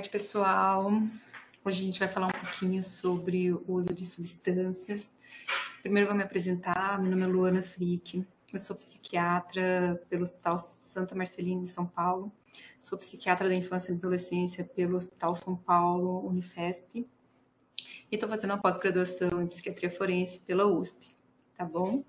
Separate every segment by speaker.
Speaker 1: noite, pessoal. Hoje a gente vai falar um pouquinho sobre o uso de substâncias. Primeiro eu vou me apresentar, meu nome é Luana Frick, eu sou psiquiatra pelo Hospital Santa Marcelina, em São Paulo, sou psiquiatra da infância e adolescência pelo Hospital São Paulo, Unifesp, e estou fazendo uma pós-graduação em psiquiatria forense pela USP, tá bom?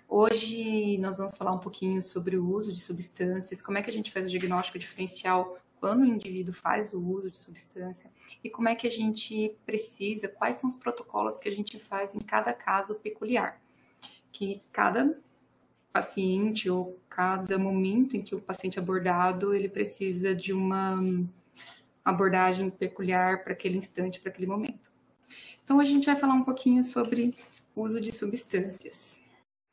Speaker 1: Hoje nós vamos falar um pouquinho sobre o uso de substâncias, como é que a gente faz o diagnóstico diferencial quando o indivíduo faz o uso de substância e como é que a gente precisa, quais são os protocolos que a gente faz em cada caso peculiar. Que cada paciente ou cada momento em que o paciente é abordado, ele precisa de uma abordagem peculiar para aquele instante, para aquele momento. Então, hoje a gente vai falar um pouquinho sobre o uso de substâncias.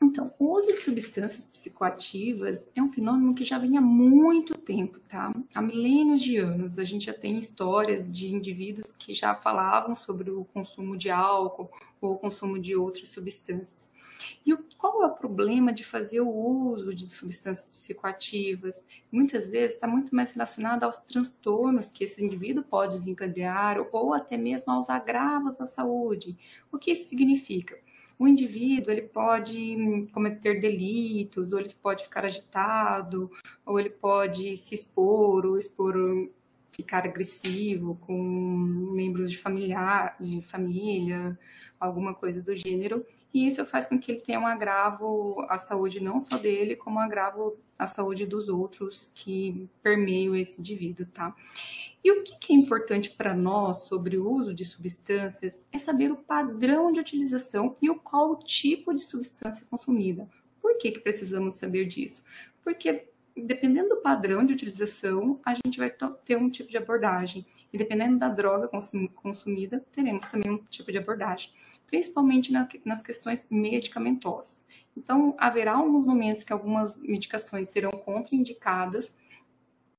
Speaker 1: Então, o uso de substâncias psicoativas é um fenômeno que já vem há muito tempo, tá? Há milênios de anos. A gente já tem histórias de indivíduos que já falavam sobre o consumo de álcool ou o consumo de outras substâncias. E qual é o problema de fazer o uso de substâncias psicoativas? Muitas vezes está muito mais relacionado aos transtornos que esse indivíduo pode desencadear ou até mesmo aos agravos à saúde. O que isso significa? O indivíduo ele pode cometer delitos, ou ele pode ficar agitado, ou ele pode se expor, ou ficar agressivo com membros de família, alguma coisa do gênero. E isso faz com que ele tenha um agravo à saúde não só dele, como um agravo à saúde dos outros que permeiam esse indivíduo, tá? E o que é importante para nós sobre o uso de substâncias é saber o padrão de utilização e qual o tipo de substância consumida. Por que precisamos saber disso? Porque dependendo do padrão de utilização, a gente vai ter um tipo de abordagem. E dependendo da droga consumida, teremos também um tipo de abordagem. Principalmente nas questões medicamentosas. Então, haverá alguns momentos que algumas medicações serão contraindicadas,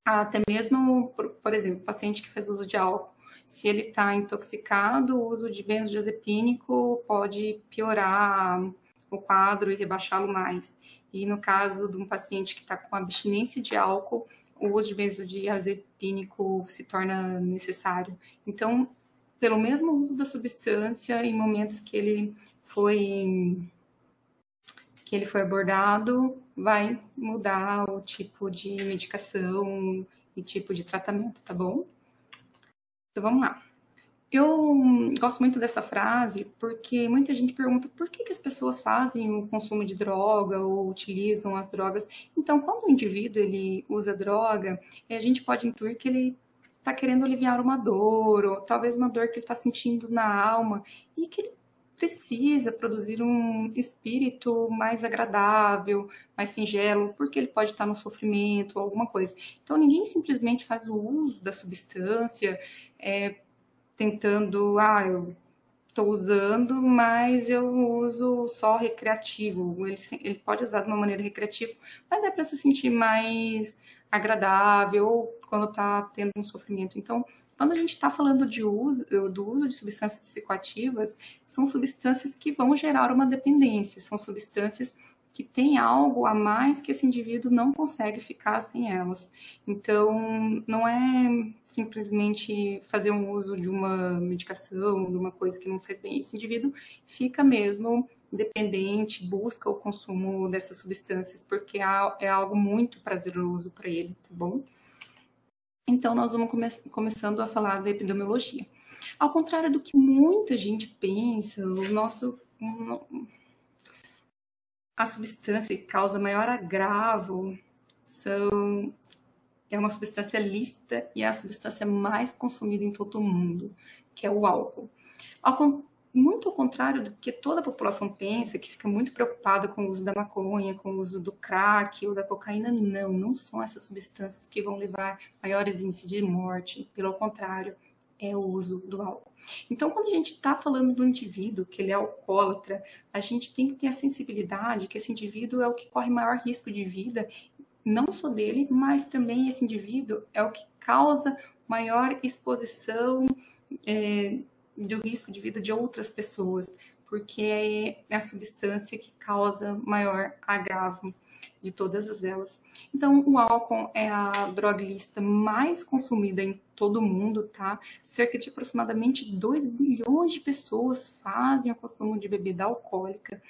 Speaker 1: até mesmo, por exemplo, paciente que faz uso de álcool. Se ele está intoxicado, o uso de benzodiazepínico pode piorar o quadro e rebaixá-lo mais. E no caso de um paciente que está com abstinência de álcool, o uso de benzodiazepínico se torna necessário. Então, pelo mesmo uso da substância, em momentos que ele foi abordado, vai mudar o tipo de medicação e tipo de tratamento, tá bom? Então, vamos lá. Eu gosto muito dessa frase porque muita gente pergunta por que as pessoas fazem o consumo de droga ou utilizam as drogas. Então, quando o indivíduo ele usa droga, a gente pode intuir que ele está querendo aliviar uma dor, ou talvez uma dor que ele está sentindo na alma, e que ele precisa produzir um espírito mais agradável, mais singelo, porque ele pode estar no sofrimento, alguma coisa. Então, ninguém simplesmente faz o uso da substância tentando, eu estou usando, mas eu uso só recreativo. Ele pode usar de uma maneira recreativa, mas é para se sentir mais agradável ou quando está tendo um sofrimento. Então, quando a gente está falando do uso de substâncias psicoativas, são substâncias que vão gerar uma dependência, são substâncias que têm algo a mais que esse indivíduo não consegue ficar sem elas. Então, não é simplesmente fazer um uso de uma medicação, de uma coisa que não faz bem. Esse indivíduo fica mesmo dependente, busca o consumo dessas substâncias, porque é algo muito prazeroso para ele, tá bom? Então, nós vamos começando a falar da epidemiologia. Ao contrário do que muita gente pensa, a substância que causa maior agravo é uma substância lícita e é a substância mais consumida em todo o mundo, que é o álcool. Muito ao contrário do que toda a população pensa, que fica muito preocupada com o uso da maconha, com o uso do crack ou da cocaína, não são essas substâncias que vão levar maiores índices de morte, pelo contrário, é o uso do álcool. Então, quando a gente está falando do indivíduo, que ele é alcoólatra, a gente tem que ter a sensibilidade que esse indivíduo é o que corre maior risco de vida, não só dele, mas também esse indivíduo é o que causa maior exposição do risco de vida de outras pessoas, porque é a substância que causa maior agravo. de todas elas. Então, o álcool é a droga ilícita mais consumida em todo o mundo, tá? Cerca de aproximadamente 2 bilhões de pessoas fazem o consumo de bebida alcoólica.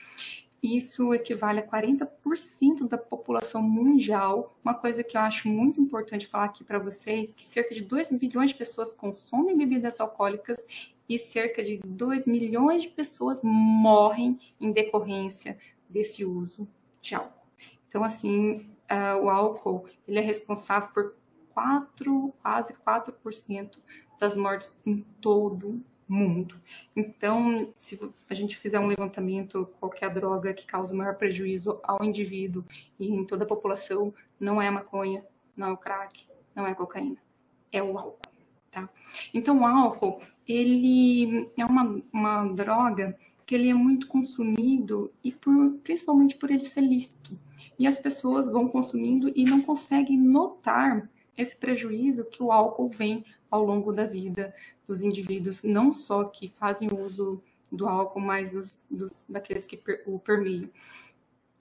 Speaker 1: Isso equivale a 40% da população mundial. Uma coisa que eu acho muito importante falar aqui para vocês, que cerca de 2 bilhões de pessoas consomem bebidas alcoólicas e cerca de 2 milhões de pessoas morrem em decorrência desse uso de álcool. Então, assim, o álcool ele é responsável por quase 4% das mortes em todo mundo. Então, se a gente fizer um levantamento, qualquer droga que causa maior prejuízo ao indivíduo e em toda a população, não é a maconha, não é o crack, não é a cocaína, é o álcool, tá? Então, o álcool, ele é uma droga que ele é muito consumido e principalmente por ele ser lícito. E as pessoas vão consumindo e não conseguem notar esse prejuízo que o álcool vem ao longo da vida dos indivíduos, não só que fazem uso do álcool, mas daqueles que o permeiam.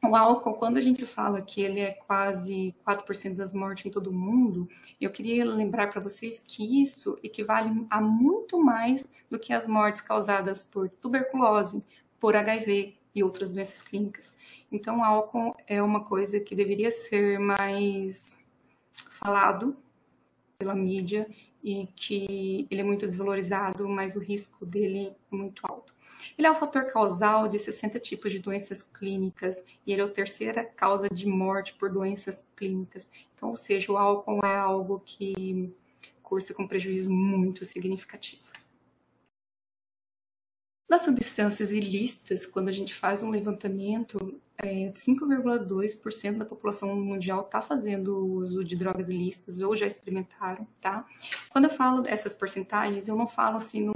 Speaker 1: O álcool, quando a gente fala que ele é quase 4% das mortes em todo o mundo, eu queria lembrar para vocês que isso equivale a muito mais do que as mortes causadas por tuberculose, por HIV e outras doenças clínicas. Então, o álcool é uma coisa que deveria ser mais falado pela mídia e que ele é muito desvalorizado, mas o risco dele é muito alto. Ele é o fator causal de 60 tipos de doenças clínicas e ele é a terceira causa de morte por doenças clínicas. Então, ou seja, o álcool é algo que cursa com prejuízo muito significativo. Das substâncias ilícitas, quando a gente faz um levantamento, 5,2% da população mundial está fazendo uso de drogas ilícitas ou já experimentaram, tá? Quando eu falo dessas porcentagens, eu não falo assim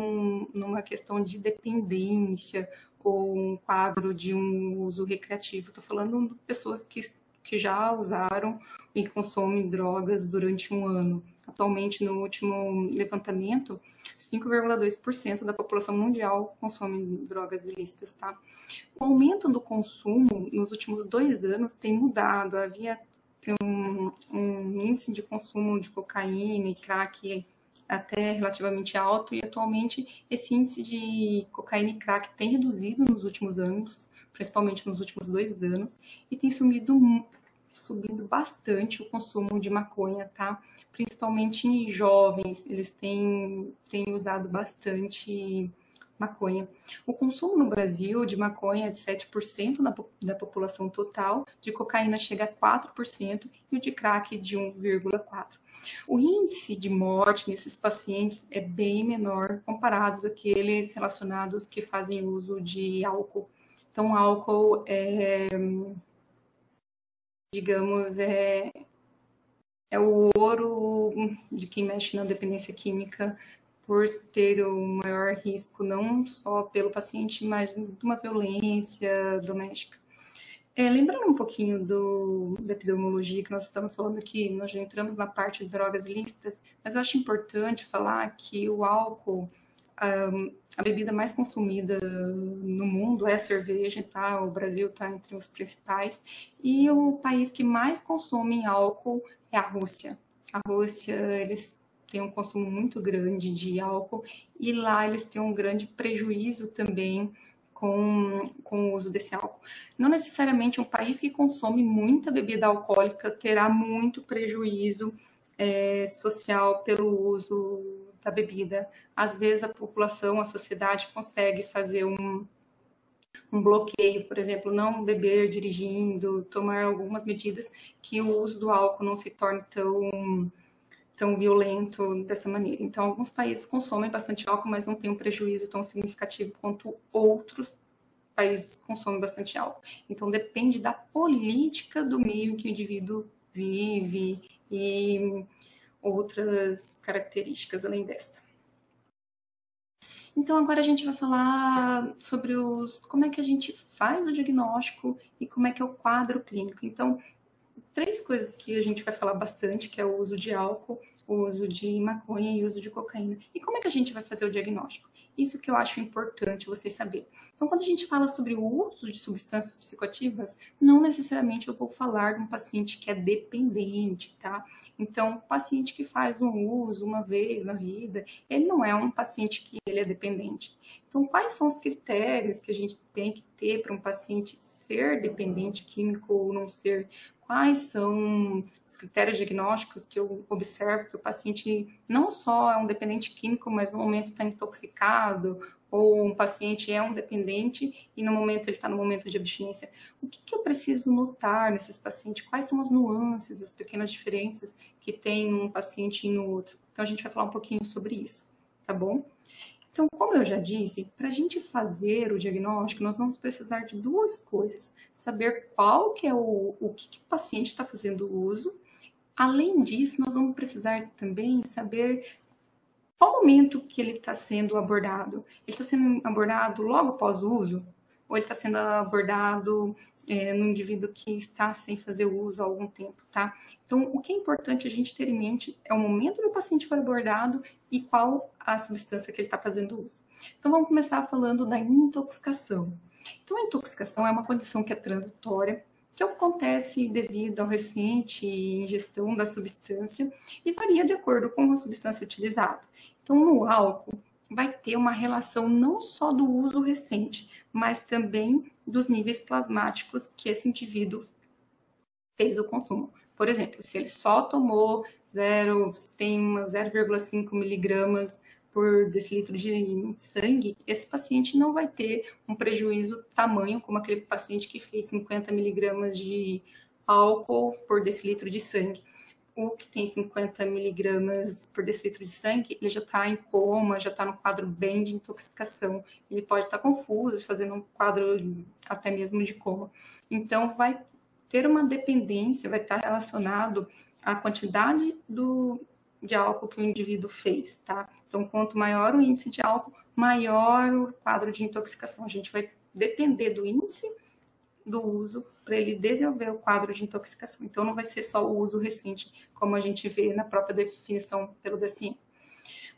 Speaker 1: numa questão de dependência ou um quadro de um uso recreativo. Estou falando de pessoas que já usaram e consomem drogas durante um ano. Atualmente, no último levantamento, 5,2% da população mundial consome drogas ilícitas, tá? O aumento do consumo nos últimos 2 anos tem mudado. Havia um índice de consumo de cocaína e crack até relativamente alto e atualmente esse índice de cocaína e crack tem reduzido nos últimos anos, principalmente nos últimos 2 anos, e tem subindo bastante o consumo de maconha, tá? Principalmente em jovens, eles têm usado bastante maconha. O consumo no Brasil de maconha é de 7% da população total, de cocaína chega a 4% e o de crack de 1,4%. O índice de morte nesses pacientes é bem menor comparados àqueles relacionados que fazem uso de álcool. Então, álcool digamos, é o ouro de quem mexe na dependência química por ter um maior risco, não só pelo paciente, mas de uma violência doméstica. Lembrando um pouquinho da epidemiologia que nós estamos falando aqui, nós já entramos na parte de drogas ilícitas, mas eu acho importante falar que o álcool, a bebida mais consumida no mundo é a cerveja, tá? O Brasil está entre os principais. E o país que mais consome álcool é a Rússia. A Rússia, eles têm um consumo muito grande de álcool e lá eles têm um grande prejuízo também com o uso desse álcool. Não necessariamente um país que consome muita bebida alcoólica terá muito prejuízo social pelo uso da bebida. Às vezes a população, a sociedade consegue fazer um bloqueio, por exemplo, não beber dirigindo, tomar algumas medidas que o uso do álcool não se torne tão violento dessa maneira. Então, alguns países consomem bastante álcool, mas não tem um prejuízo tão significativo quanto outros países consomem bastante álcool. Então, depende da política do meio em que o indivíduo vive e outras características além desta. Então, agora a gente vai falar sobre como é que a gente faz o diagnóstico e como é que é o quadro clínico. Então, 3 coisas que a gente vai falar bastante, que é o uso de álcool, o uso de maconha e o uso de cocaína. E como é que a gente vai fazer o diagnóstico? Isso que eu acho importante vocês saberem. Então, quando a gente fala sobre o uso de substâncias psicoativas, não necessariamente eu vou falar de um paciente que é dependente, tá? Então, o paciente que faz um uso uma vez na vida, ele não é um paciente que ele é dependente. Então, quais são os critérios que a gente tem que ter para um paciente ser dependente químico ou não ser? Quais são os critérios diagnósticos que eu observo que o paciente não só é um dependente químico, mas no momento está intoxicado, ou um paciente é um dependente e no momento ele está no momento de abstinência. O que eu preciso notar nesses pacientes? Quais são as nuances, as pequenas diferenças que tem um paciente e no outro? Então, a gente vai falar um pouquinho sobre isso, tá bom? Então, como eu já disse, para a gente fazer o diagnóstico, nós vamos precisar de duas coisas. Saber qual que é o que o paciente está fazendo uso. Além disso, nós vamos precisar também saber qual momento que ele está sendo abordado. Ele está sendo abordado logo após o uso? Ou ele está sendo abordado no indivíduo que está sem fazer uso há algum tempo, tá? Então, o que é importante a gente ter em mente é o momento que o paciente foi abordado e qual a substância que ele está fazendo uso. Então, vamos começar falando da intoxicação. Então, a intoxicação é uma condição que é transitória, que acontece devido à recente ingestão da substância e varia de acordo com a substância utilizada. Então, no álcool, vai ter uma relação não só do uso recente, mas também dos níveis plasmáticos que esse indivíduo fez o consumo. Por exemplo, se ele só tomou 0,5 miligramas por decilitro de sangue, esse paciente não vai ter um prejuízo tamanho como aquele paciente que fez 50 miligramas de álcool por decilitro de sangue. O que tem 50 miligramas por decilitro de sangue, ele já está em coma, já está no quadro bem de intoxicação. Ele pode estar confuso, fazendo um quadro até mesmo de coma. Então, vai ter uma dependência, vai estar relacionado à quantidade de álcool que o indivíduo fez, tá? Então, quanto maior o índice de álcool, maior o quadro de intoxicação. A gente vai depender do índice do uso para ele desenvolver o quadro de intoxicação. Então, não vai ser só o uso recente, como a gente vê na própria definição pelo DSM.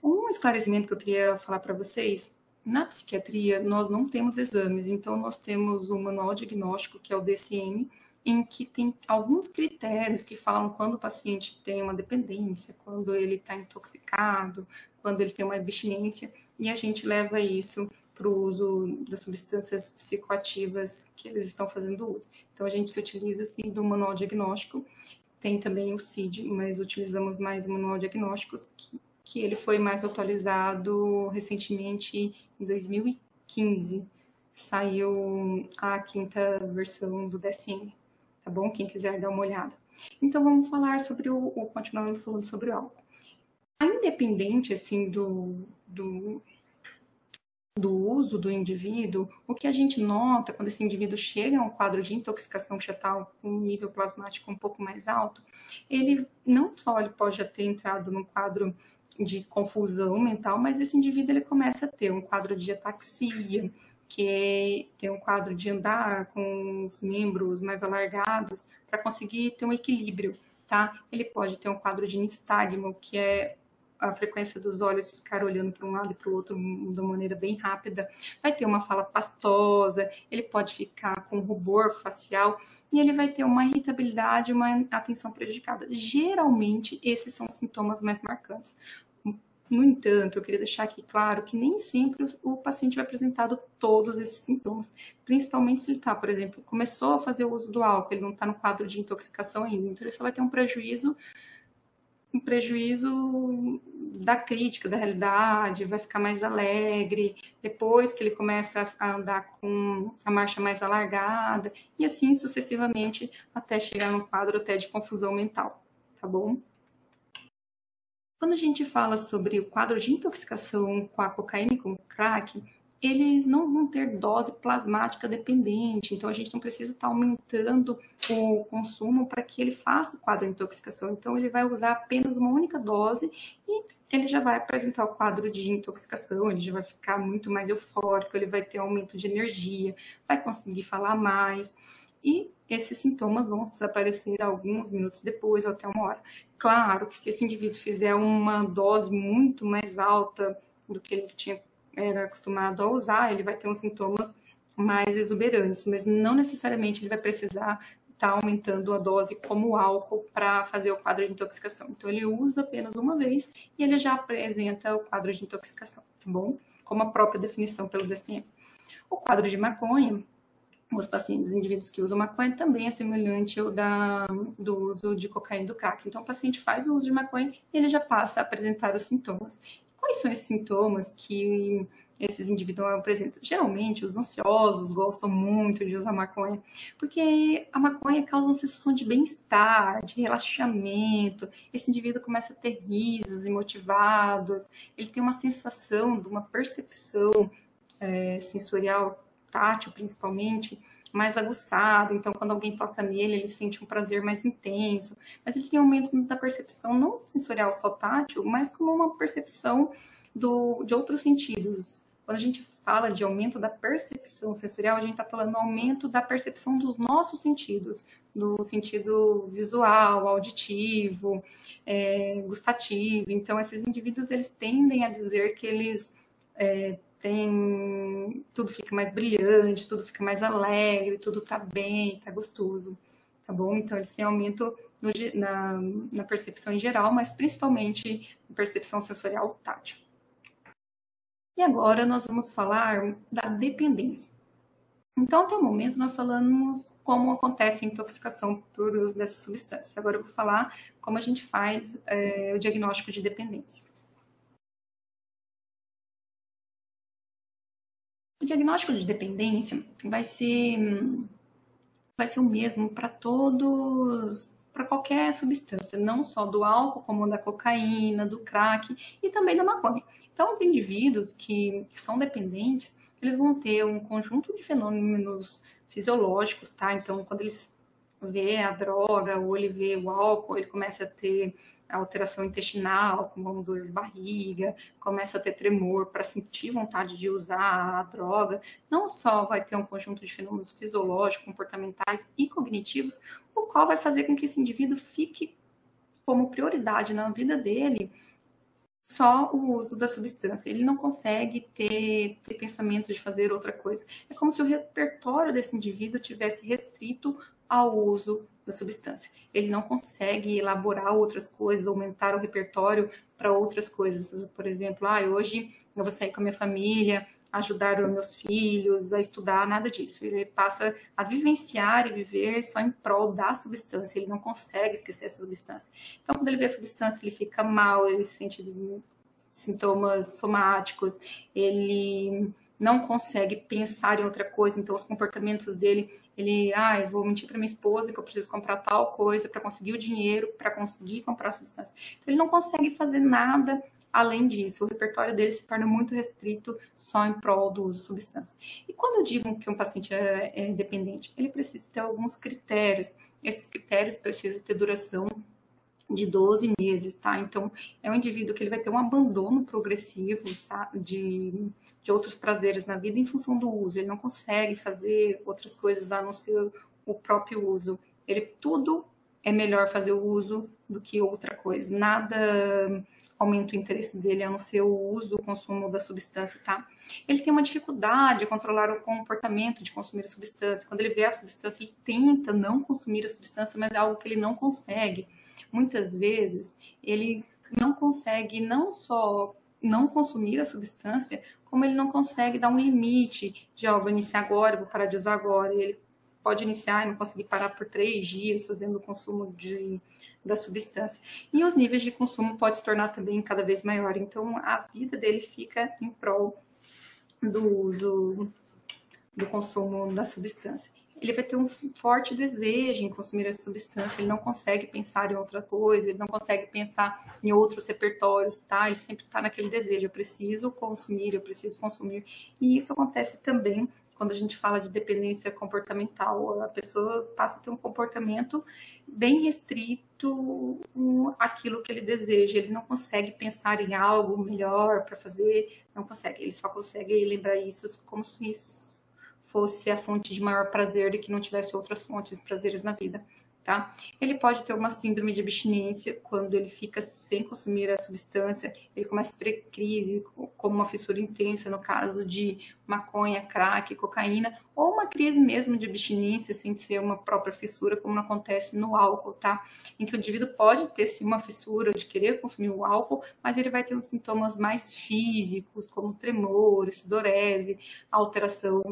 Speaker 1: Um esclarecimento que eu queria falar para vocês, na psiquiatria, nós não temos exames, então nós temos o manual diagnóstico, que é o DSM, em que tem alguns critérios que falam quando o paciente tem uma dependência, quando ele está intoxicado, quando ele tem uma abstinência, e a gente leva isso para o uso das substâncias psicoativas que eles estão fazendo uso. Então, a gente se utiliza, assim, do manual diagnóstico, tem também o CID, mas utilizamos mais o manual diagnóstico, que ele foi mais atualizado recentemente em 2015. Saiu a 5ª versão do DSM, tá bom? Quem quiser dar uma olhada. Então, vamos falar sobre continuando falando sobre o álcool. Independente, assim, do uso do indivíduo, o que a gente nota quando esse indivíduo chega a um quadro de intoxicação que já está com um nível plasmático um pouco mais alto, ele não só ele pode já ter entrado num quadro de confusão mental, mas esse indivíduo ele começa a ter um quadro de ataxia, que tem um quadro de andar com os membros mais alargados para conseguir ter um equilíbrio, tá? Ele pode ter um quadro de nistagmo, que é a frequência dos olhos ficar olhando para um lado e para o outro de uma maneira bem rápida, vai ter uma fala pastosa, ele pode ficar com rubor facial e ele vai ter uma irritabilidade, uma atenção prejudicada. Geralmente, esses são os sintomas mais marcantes. No entanto, eu queria deixar aqui claro que nem sempre o paciente vai apresentar todos esses sintomas, principalmente se ele está, por exemplo, começou a fazer o uso do álcool, ele não está no quadro de intoxicação ainda, então ele só vai ter um prejuízo da crítica, da realidade, vai ficar mais alegre, depois que ele começa a andar com a marcha mais alargada, e assim sucessivamente, até chegar num quadro até de confusão mental, tá bom? Quando a gente fala sobre o quadro de intoxicação com a cocaína e com o crack, eles não vão ter dose plasmática dependente, então a gente não precisa estar aumentando o consumo para que ele faça o quadro de intoxicação. Então ele vai usar apenas uma única dose e ele já vai apresentar o quadro de intoxicação, ele já vai ficar muito mais eufórico, ele vai ter aumento de energia, vai conseguir falar mais e esses sintomas vão desaparecer alguns minutos depois ou até uma hora. Claro que se esse indivíduo fizer uma dose muito mais alta do que ele era acostumado a usar, ele vai ter uns sintomas mais exuberantes, mas não necessariamente ele vai precisar estar aumentando a dose como o álcool para fazer o quadro de intoxicação. Então, ele usa apenas uma vez e ele já apresenta o quadro de intoxicação, tá bom? Como a própria definição pelo DSM. O quadro de maconha, os pacientes, indivíduos que usam maconha, também é semelhante ao do uso de cocaína e do crack. Então, o paciente faz o uso de maconha e ele já passa a apresentar os sintomas. Quais são esses sintomas que esses indivíduos apresentam? Geralmente, os ansiosos gostam muito de usar maconha, porque a maconha causa uma sensação de bem-estar, de relaxamento. Esse indivíduo começa a ter risos imotivados, ele tem uma sensação, de uma percepção sensorial, tátil principalmente, mais aguçado. Então, quando alguém toca nele, ele sente um prazer mais intenso. Mas ele tem um aumento da percepção, não sensorial só tátil, mas como uma percepção de outros sentidos. Quando a gente fala de aumento da percepção sensorial, a gente está falando do aumento da percepção dos nossos sentidos, do sentido visual, auditivo, gustativo. Então, esses indivíduos, eles tendem a dizer que eles tudo fica mais brilhante, tudo fica mais alegre, tudo tá bem, tá gostoso, tá bom? Então, eles têm aumento na percepção em geral, mas principalmente na percepção sensorial tátil. E agora nós vamos falar da dependência. Então, até o momento, nós falamos como acontece a intoxicação por uso dessas substâncias. Agora eu vou falar como a gente faz o diagnóstico de dependência. O diagnóstico de dependência vai ser o mesmo para qualquer substância, não só do álcool, como da cocaína, do crack e também da maconha. Então, os indivíduos que são dependentes, eles vão ter um conjunto de fenômenos fisiológicos, tá? Então, quando eles vê a droga ou ele vê o álcool, ele começa a ter alteração intestinal, como dor de barriga, começa a ter tremor para sentir vontade de usar a droga. Não só vai ter um conjunto de fenômenos fisiológicos, comportamentais e cognitivos, o qual vai fazer com que esse indivíduo fique como prioridade na vida dele só o uso da substância. Ele não consegue ter pensamento de fazer outra coisa. É como se o repertório desse indivíduo tivesse restrito ao uso da substância. Ele não consegue elaborar outras coisas, aumentar o repertório para outras coisas. Por exemplo, hoje eu vou sair com a minha família, ajudar os meus filhos a estudar, nada disso. Ele passa a vivenciar e viver só em prol da substância. Ele não consegue esquecer essa substância. Então, quando ele vê a substância, ele fica mal, ele sente sintomas somáticos, ele não consegue pensar em outra coisa, então os comportamentos dele, eu vou mentir para minha esposa que eu preciso comprar tal coisa para conseguir o dinheiro, para conseguir comprar a substância. Então, ele não consegue fazer nada além disso. O repertório dele se torna muito restrito só em prol do uso de substância. E quando eu digo que um paciente é dependente, ele precisa ter alguns critérios. Esses critérios precisam ter duração de 12 meses, tá? Então, é um indivíduo que ele vai ter um abandono progressivo, sabe? De outros prazeres na vida em função do uso. Ele não consegue fazer outras coisas a não ser o próprio uso. Tudo é melhor fazer o uso do que outra coisa. Nada aumenta o interesse dele a não ser o uso, o consumo da substância, tá? Ele tem uma dificuldade de controlar o comportamento de consumir a substância. Quando ele vê a substância, ele tenta não consumir a substância, mas é algo que ele não consegue. Muitas vezes, ele não consegue não só não consumir a substância, como ele não consegue dar um limite de, vou iniciar agora, vou parar de usar agora. Ele pode iniciar e não conseguir parar por 3 dias fazendo o consumo da substância. E os níveis de consumo podem se tornar também cada vez maior. Então, a vida dele fica em prol do uso, do consumo da substância. Ele vai ter um forte desejo em consumir essa substância, ele não consegue pensar em outra coisa, ele não consegue pensar em outros repertórios, tá? Ele sempre está naquele desejo, eu preciso consumir. E isso acontece também quando a gente fala de dependência comportamental. A pessoa passa a ter um comportamento bem restrito àquilo que ele deseja, ele não consegue pensar em algo melhor para fazer, não consegue, ele só consegue lembrar isso como se isso fosse a fonte de maior prazer e que não tivesse outras fontes de prazeres na vida, tá? Ele pode ter uma síndrome de abstinência quando ele fica sem consumir a substância, ele começa a ter crise, como uma fissura intensa no caso de maconha, crack, cocaína, ou uma crise mesmo de abstinência, sem ser uma própria fissura, como não acontece no álcool, tá? Em que o indivíduo pode ter sim uma fissura de querer consumir o álcool, mas ele vai ter os sintomas mais físicos, como tremor, sudorese, alteração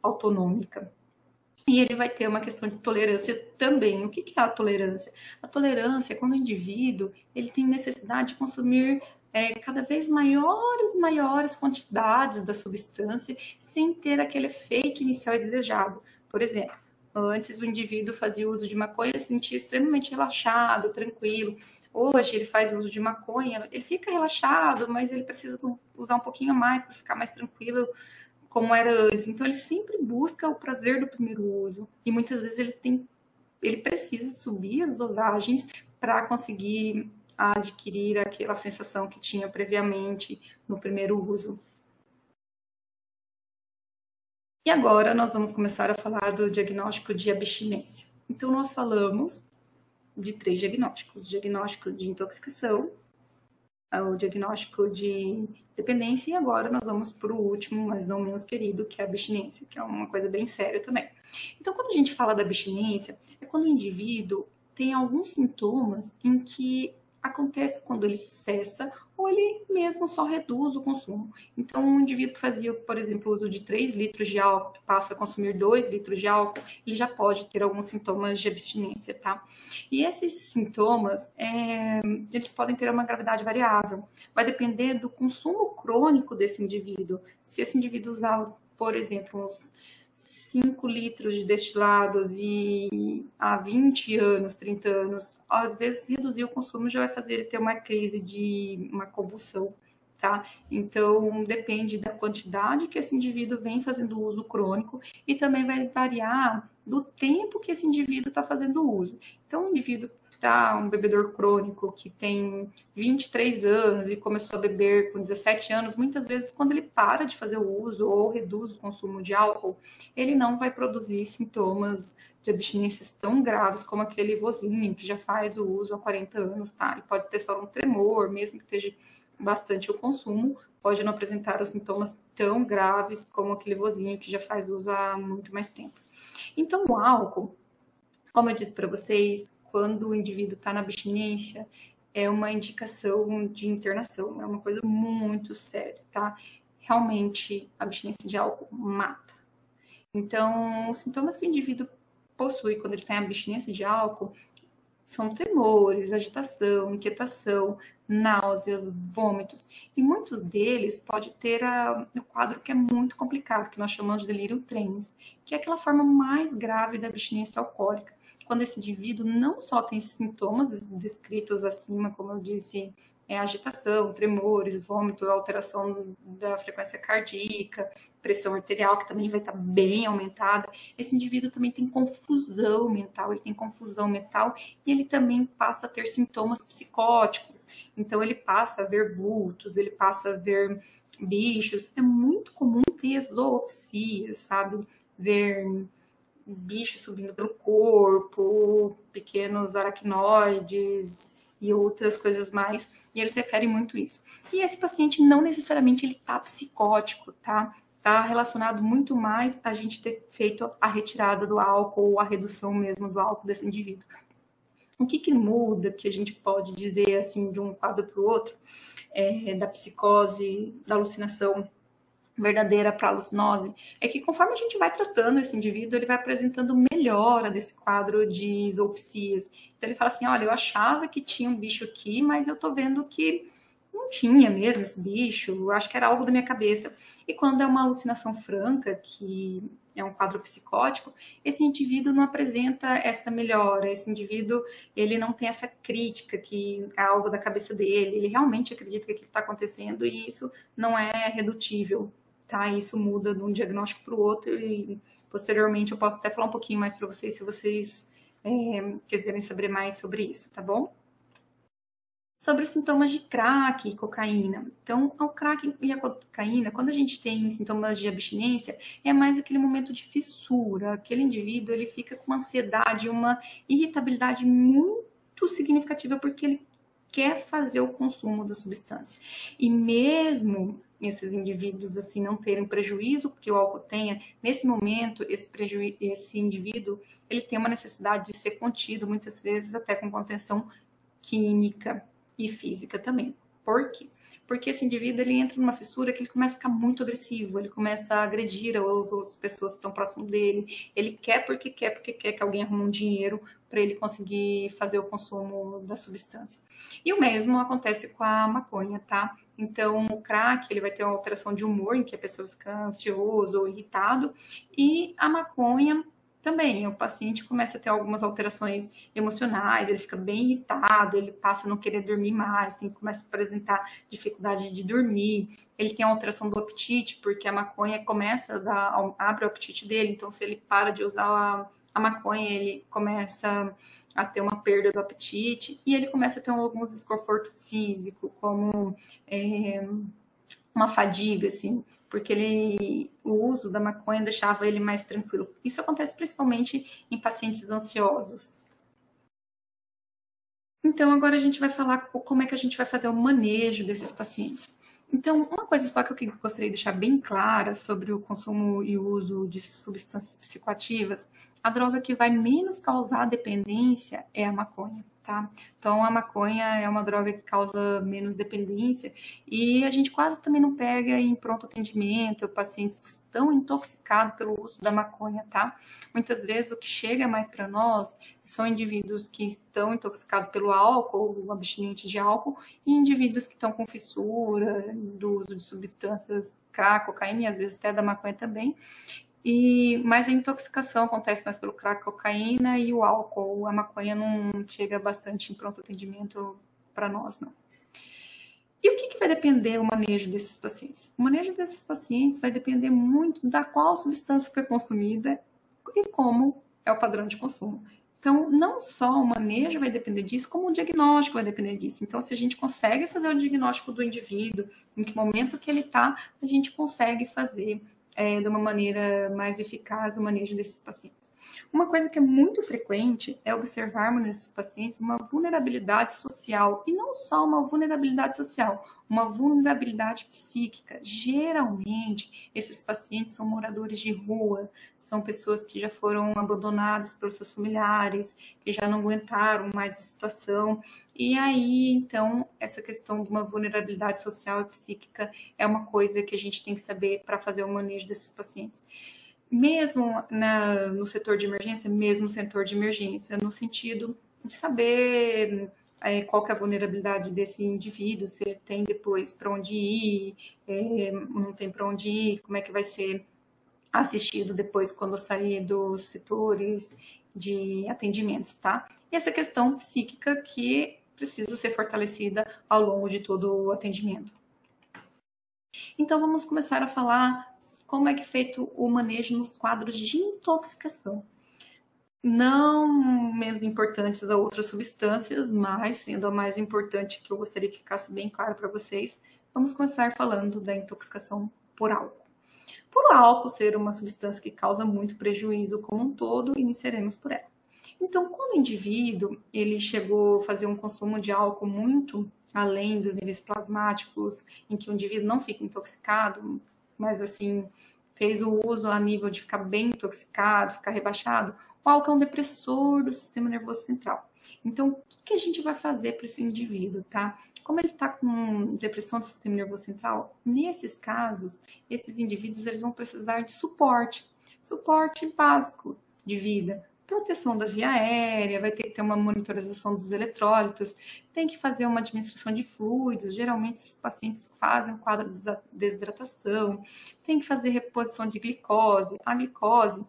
Speaker 1: autonômica. E ele vai ter uma questão de tolerância também. O que é a tolerância? A tolerância é quando o indivíduo ele tem necessidade de consumir cada vez maiores quantidades da substância sem ter aquele efeito inicial desejado. Por exemplo, antes o indivíduo fazia uso de maconha e se sentia extremamente relaxado, tranquilo. Hoje ele faz uso de maconha, ele fica relaxado, mas ele precisa usar um pouquinho mais para ficar mais tranquilo, como era antes. Então, ele sempre busca o prazer do primeiro uso. E muitas vezes ele precisa subir as dosagens para conseguir adquirir aquela sensação que tinha previamente no primeiro uso. E agora nós vamos começar a falar do diagnóstico de abstinência. Então, nós falamos de 3 diagnósticos: o diagnóstico de intoxicação, o diagnóstico de dependência, e agora nós vamos para o último, mas não menos querido, que é a abstinência, que é uma coisa bem séria também. Então, quando a gente fala da abstinência, é quando o indivíduo tem alguns sintomas em que acontece quando ele cessa ou ele mesmo só reduz o consumo. Então, um indivíduo que fazia, por exemplo, uso de 3 litros de álcool, que passa a consumir 2 litros de álcool, ele já pode ter alguns sintomas de abstinência, tá? E esses sintomas, eles podem ter uma gravidade variável. Vai depender do consumo crônico desse indivíduo. Se esse indivíduo usar, por exemplo, uns 5 litros de destilados e há 20 anos, 30 anos, às vezes reduzir o consumo já vai fazer ele ter uma crise de uma convulsão, tá? Então, depende da quantidade que esse indivíduo vem fazendo uso crônico e também vai variar do tempo que esse indivíduo está fazendo uso. Então, um indivíduo que está um bebedor crônico que tem 23 anos e começou a beber com 17 anos, muitas vezes quando ele para de fazer o uso ou reduz o consumo de álcool, ele não vai produzir sintomas de abstinências tão graves como aquele vozinho que já faz o uso há 40 anos, tá? Ele pode ter só um tremor, mesmo que esteja bastante o consumo, pode não apresentar os sintomas tão graves como aquele vozinho que já faz uso há muito mais tempo. Então, o álcool, como eu disse para vocês, quando o indivíduo está na abstinência, é uma indicação de internação, é uma coisa muito séria, tá? Realmente, a abstinência de álcool mata. Então, os sintomas que o indivíduo possui quando ele está em abstinência de álcool são tremores, agitação, inquietação, náuseas, vômitos. E muitos deles pode ter o quadro que é muito complicado, que nós chamamos de delírio tremens, que é aquela forma mais grave da abstinência alcoólica, quando esse indivíduo não só tem sintomas descritos acima, como eu disse, agitação, tremores, vômito, alteração da frequência cardíaca, pressão arterial, que também vai estar bem aumentada. Esse indivíduo também tem confusão mental, e ele também passa a ter sintomas psicóticos. Então, ele passa a ver vultos, ele passa a ver bichos. É muito comum ter zoopsia, sabe? Ver bichos subindo pelo corpo, pequenos aracnoides e outras coisas mais, e eles referem muito isso. E esse paciente não necessariamente ele tá psicótico, tá? Tá relacionado muito mais a gente ter feito a retirada do álcool ou a redução mesmo do álcool desse indivíduo. O que muda, que a gente pode dizer assim de um quadro para o outro, da psicose, da alucinação verdadeira para a alucinose, é que conforme a gente vai tratando esse indivíduo, ele vai apresentando melhora desse quadro de zoopsias. Então ele fala assim, olha, eu achava que tinha um bicho aqui, mas eu tô vendo que não tinha mesmo esse bicho, eu acho que era algo da minha cabeça. E quando é uma alucinação franca, que é um quadro psicótico, esse indivíduo não apresenta essa melhora, esse indivíduo, ele não tem essa crítica que é algo da cabeça dele, ele realmente acredita que aquilo está acontecendo e isso não é redutível. Tá? Isso muda de um diagnóstico para o outro e posteriormente eu posso até falar um pouquinho mais para vocês se vocês quiserem saber mais sobre isso, tá bom? Sobre os sintomas de crack e cocaína. Então, o crack e a cocaína, quando a gente tem sintomas de abstinência, é mais aquele momento de fissura. Aquele indivíduo, ele fica com uma ansiedade, uma irritabilidade muito significativa, porque ele quer fazer o consumo da substância. E mesmo esses indivíduos assim não terem prejuízo que o álcool tenha, nesse momento, esse indivíduo, ele tem uma necessidade de ser contido, muitas vezes até com contenção química e física também. Por quê? Porque esse indivíduo ele entra numa fissura que ele começa a ficar muito agressivo, ele começa a agredir as outras pessoas que estão próximo dele, ele quer porque quer que alguém arrume um dinheiro para ele conseguir fazer o consumo da substância. E o mesmo acontece com a maconha, tá? Então, o crack, ele vai ter uma alteração de humor, em que a pessoa fica ansioso ou irritado, e a maconha também, o paciente começa a ter algumas alterações emocionais, ele fica bem irritado, ele passa a não querer dormir mais, começa a apresentar dificuldade de dormir, ele tem alteração do apetite, porque a maconha abre o apetite dele, então se ele para de usar a maconha, ele começa a ter uma perda do apetite, e ele começa a ter alguns desconforto físico, como uma fadiga, assim, porque o uso da maconha deixava ele mais tranquilo. Isso acontece principalmente em pacientes ansiosos. Então, agora a gente vai falar como é que a gente vai fazer o manejo desses pacientes. Então, uma coisa só que eu gostaria de deixar bem clara sobre o consumo e o uso de substâncias psicoativas, a droga que vai menos causar dependência é a maconha, tá? Então, a maconha é uma droga que causa menos dependência e a gente quase também não pega em pronto atendimento pacientes que estão intoxicados pelo uso da maconha, tá? Muitas vezes o que chega mais para nós são indivíduos que estão intoxicados pelo álcool, abstinentes de álcool, e indivíduos que estão com fissura do uso de substâncias crack, cocaína e às vezes até da maconha também. Mas a intoxicação acontece mais pelo crack, cocaína e o álcool. A maconha não chega bastante em pronto atendimento para nós, não. E o que vai depender o manejo desses pacientes? O manejo desses pacientes vai depender muito da qual substância foi consumida e como é o padrão de consumo. Então, não só o manejo vai depender disso, como o diagnóstico vai depender disso. Então, se a gente consegue fazer o diagnóstico do indivíduo, em que momento que ele está, a gente consegue fazer de uma maneira mais eficaz o manejo desses pacientes. Uma coisa que é muito frequente é observarmos nesses pacientes uma vulnerabilidade social, e não só uma vulnerabilidade social, uma vulnerabilidade psíquica. Geralmente, esses pacientes são moradores de rua, são pessoas que já foram abandonadas pelos seus familiares, que já não aguentaram mais a situação. E aí, então, essa questão de uma vulnerabilidade social e psíquica é uma coisa que a gente tem que saber para fazer o manejo desses pacientes. Mesmo no setor de emergência, no sentido de saber qual que é a vulnerabilidade desse indivíduo, se ele tem depois para onde ir, não tem para onde ir, como é que vai ser assistido depois quando sair dos setores de atendimentos, tá? E essa questão psíquica que precisa ser fortalecida ao longo de todo o atendimento. Então, vamos começar a falar como é que é feito o manejo nos quadros de intoxicação. Não menos importantes a outras substâncias, mas sendo a mais importante que eu gostaria que ficasse bem claro para vocês, vamos começar falando da intoxicação por álcool. Por álcool ser uma substância que causa muito prejuízo como um todo, iniciaremos por ela. Então, quando o indivíduo ele chegou a fazer um consumo de álcool muito além dos níveis plasmáticos, em que o indivíduo não fica intoxicado, mas assim, fez o uso a nível de ficar bem intoxicado, ficar rebaixado, o álcool é um depressor do sistema nervoso central. Então, o que a gente vai fazer para esse indivíduo, tá? Como ele está com depressão do sistema nervoso central, nesses casos, esses indivíduos eles vão precisar de suporte básico de vida, proteção da via aérea, vai ter que ter uma monitorização dos eletrólitos, tem que fazer uma administração de fluidos, geralmente esses pacientes fazem um quadro de desidratação, tem que fazer reposição de glicose. A glicose,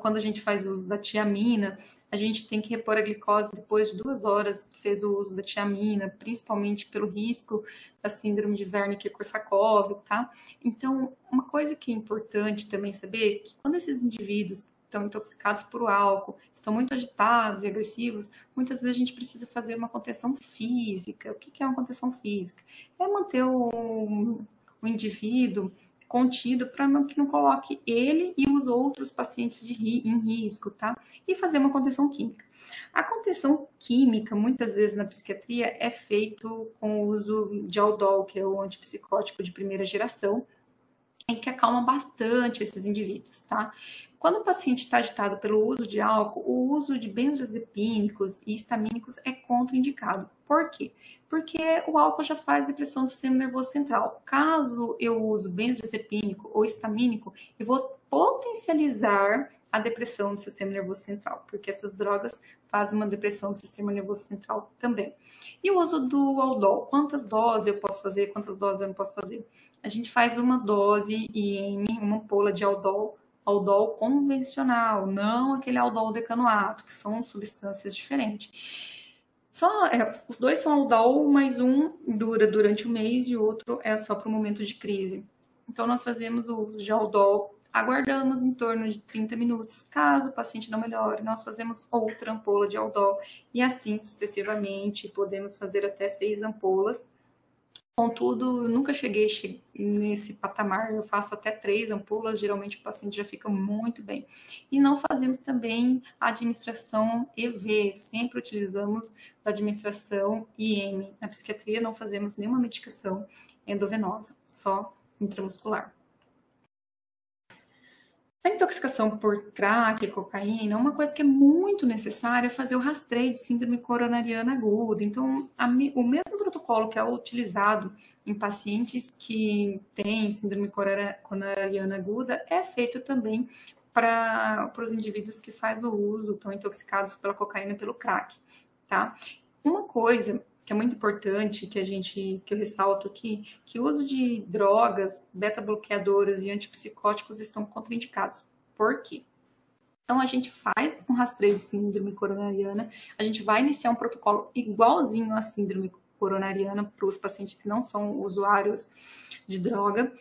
Speaker 1: quando a gente faz uso da tiamina, a gente tem que repor a glicose depois de 2 horas que fez o uso da tiamina, principalmente pelo risco da síndrome de Wernicke-Korsakoff, tá? Então, uma coisa que é importante também saber é que quando esses indivíduos estão intoxicados por álcool, estão muito agitados e agressivos, muitas vezes a gente precisa fazer uma contenção física. O que é uma contenção física? É manter o indivíduo contido para que não coloque ele e os outros pacientes em risco, tá? E fazer uma contenção química. A contenção química, muitas vezes na psiquiatria, é feito com o uso de Aldol, que é o antipsicótico de primeira geração, e que acalma bastante esses indivíduos, tá? Quando o paciente está agitado pelo uso de álcool, o uso de benzodiazepínicos e histamínicos é contraindicado. Por quê? Porque o álcool já faz depressão do sistema nervoso central. Caso eu use benzodiazepínico ou histamínico, eu vou potencializar a depressão do sistema nervoso central, porque essas drogas fazem uma depressão do sistema nervoso central também. E o uso do Aldol, quantas doses eu posso fazer, quantas doses eu não posso fazer? A gente faz uma dose IM, uma ampola de Aldol convencional, não aquele Aldol decanoato, que são substâncias diferentes. Os dois são Aldol, mas um dura durante o mês e o outro é só para o momento de crise. Então, nós fazemos o uso de Aldol, aguardamos em torno de 30 minutos. Caso o paciente não melhore, nós fazemos outra ampola de Aldol e assim sucessivamente. Podemos fazer até 6 ampolas. Contudo, eu nunca cheguei nesse patamar, eu faço até 3 ampolas, geralmente o paciente já fica muito bem. E não fazemos também a administração EV, sempre utilizamos a administração IM. Na psiquiatria não fazemos nenhuma medicação endovenosa, só intramuscular. A intoxicação por crack e cocaína, uma coisa que é muito necessária é fazer o rastreio de síndrome coronariana aguda. Então, o mesmo protocolo que é utilizado em pacientes que têm síndrome coronariana aguda é feito também para os indivíduos que fazem o uso, estão intoxicados pela cocaína e pelo crack, tá? Uma coisa que é muito importante, que eu ressalto aqui, que o uso de drogas, beta-bloqueadoras e antipsicóticos estão contraindicados. Por quê? Então, a gente faz um rastreio de síndrome coronariana, a gente vai iniciar um protocolo igualzinho à síndrome coronariana para os pacientes que não são usuários de droga.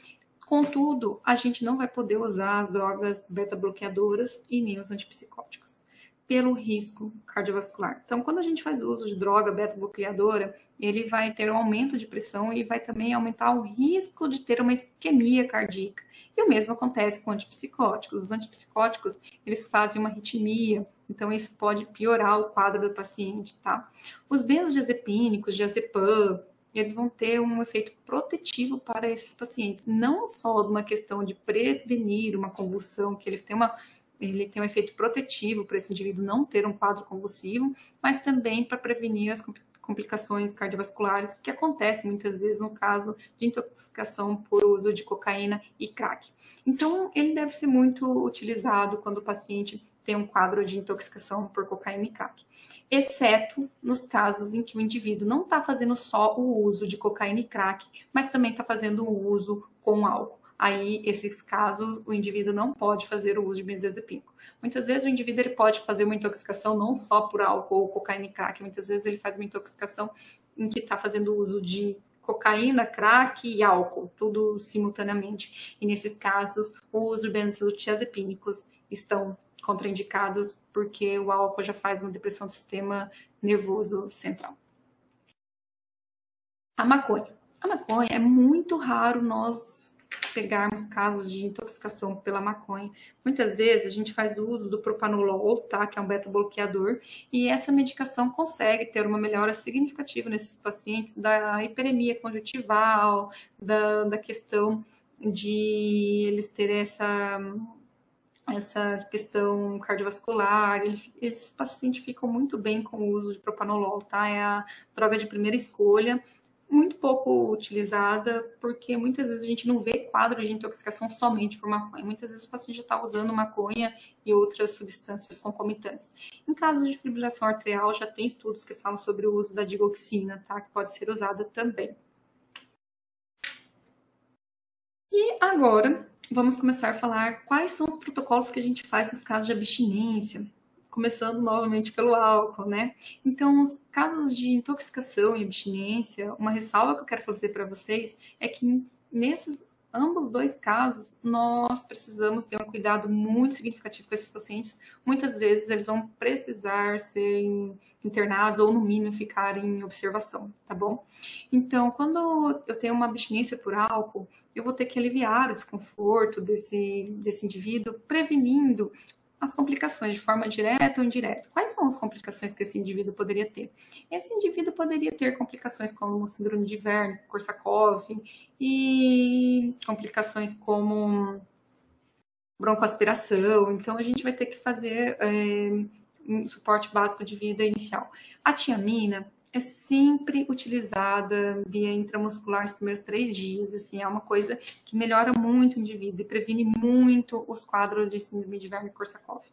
Speaker 1: Contudo, a gente não vai poder usar as drogas beta-bloqueadoras e nem os antipsicóticos, pelo risco cardiovascular. Então, quando a gente faz uso de droga beta-bloqueadora, ele vai ter um aumento de pressão e vai também aumentar o risco de ter uma isquemia cardíaca. E o mesmo acontece com antipsicóticos. Os antipsicóticos, eles fazem uma arritmia, então isso pode piorar o quadro do paciente, tá? Os benzodiazepínicos, diazepam, eles vão ter um efeito protetivo para esses pacientes, não só de uma questão de prevenir uma convulsão, que ele tem um efeito protetivo para esse indivíduo não ter um quadro convulsivo, mas também para prevenir as complicações cardiovasculares que acontecem muitas vezes no caso de intoxicação por uso de cocaína e crack. Então, ele deve ser muito utilizado quando o paciente tem um quadro de intoxicação por cocaína e crack, exceto nos casos em que o indivíduo não está fazendo só o uso de cocaína e crack, mas também está fazendo o uso com álcool. Aí, esses casos, o indivíduo não pode fazer o uso de benzodiazepínico. Muitas vezes o indivíduo ele pode fazer uma intoxicação não só por álcool, cocaína e crack, muitas vezes ele faz uma intoxicação em que está fazendo uso de cocaína, crack e álcool, tudo simultaneamente. E nesses casos, o uso de benzodiazepínicos estão contraindicados porque o álcool já faz uma depressão do sistema nervoso central. A maconha. A maconha é muito raro nós pegarmos casos de intoxicação pela maconha. Muitas vezes a gente faz o uso do propanolol, tá? Que é um beta-bloqueador, e essa medicação consegue ter uma melhora significativa nesses pacientes da hiperemia conjuntival, da questão de eles terem essa questão cardiovascular. Esses pacientes ficam muito bem com o uso de propanolol, tá? É a droga de primeira escolha, muito pouco utilizada, porque muitas vezes a gente não vê quadro de intoxicação somente por maconha. Muitas vezes o paciente já está usando maconha e outras substâncias concomitantes. Em casos de fibrilação arterial, já tem estudos que falam sobre o uso da digoxina, tá? Que pode ser usada também. E agora, vamos começar a falar quais são os protocolos que a gente faz nos casos de abstinência, começando novamente pelo álcool, né? Então, os casos de intoxicação e abstinência, uma ressalva que eu quero fazer para vocês é que nesses Ambos dois casos, nós precisamos ter um cuidado muito significativo com esses pacientes. Muitas vezes eles vão precisar ser internados ou, no mínimo, ficar em observação, tá bom? Então, quando eu tenho uma abstinência por álcool, eu vou ter que aliviar o desconforto desse indivíduo, prevenindo as complicações de forma direta ou indireta. Quais são as complicações que esse indivíduo poderia ter? Esse indivíduo poderia ter complicações como síndrome de Wernicke-Korsakoff e complicações como broncoaspiração. Então, a gente vai ter que fazer um suporte básico de vida inicial. A tiamina é sempre utilizada via intramuscular nos primeiros 3 dias, assim, é uma coisa que melhora muito o indivíduo e previne muito os quadros de síndrome de Wernicke-Korsakoff.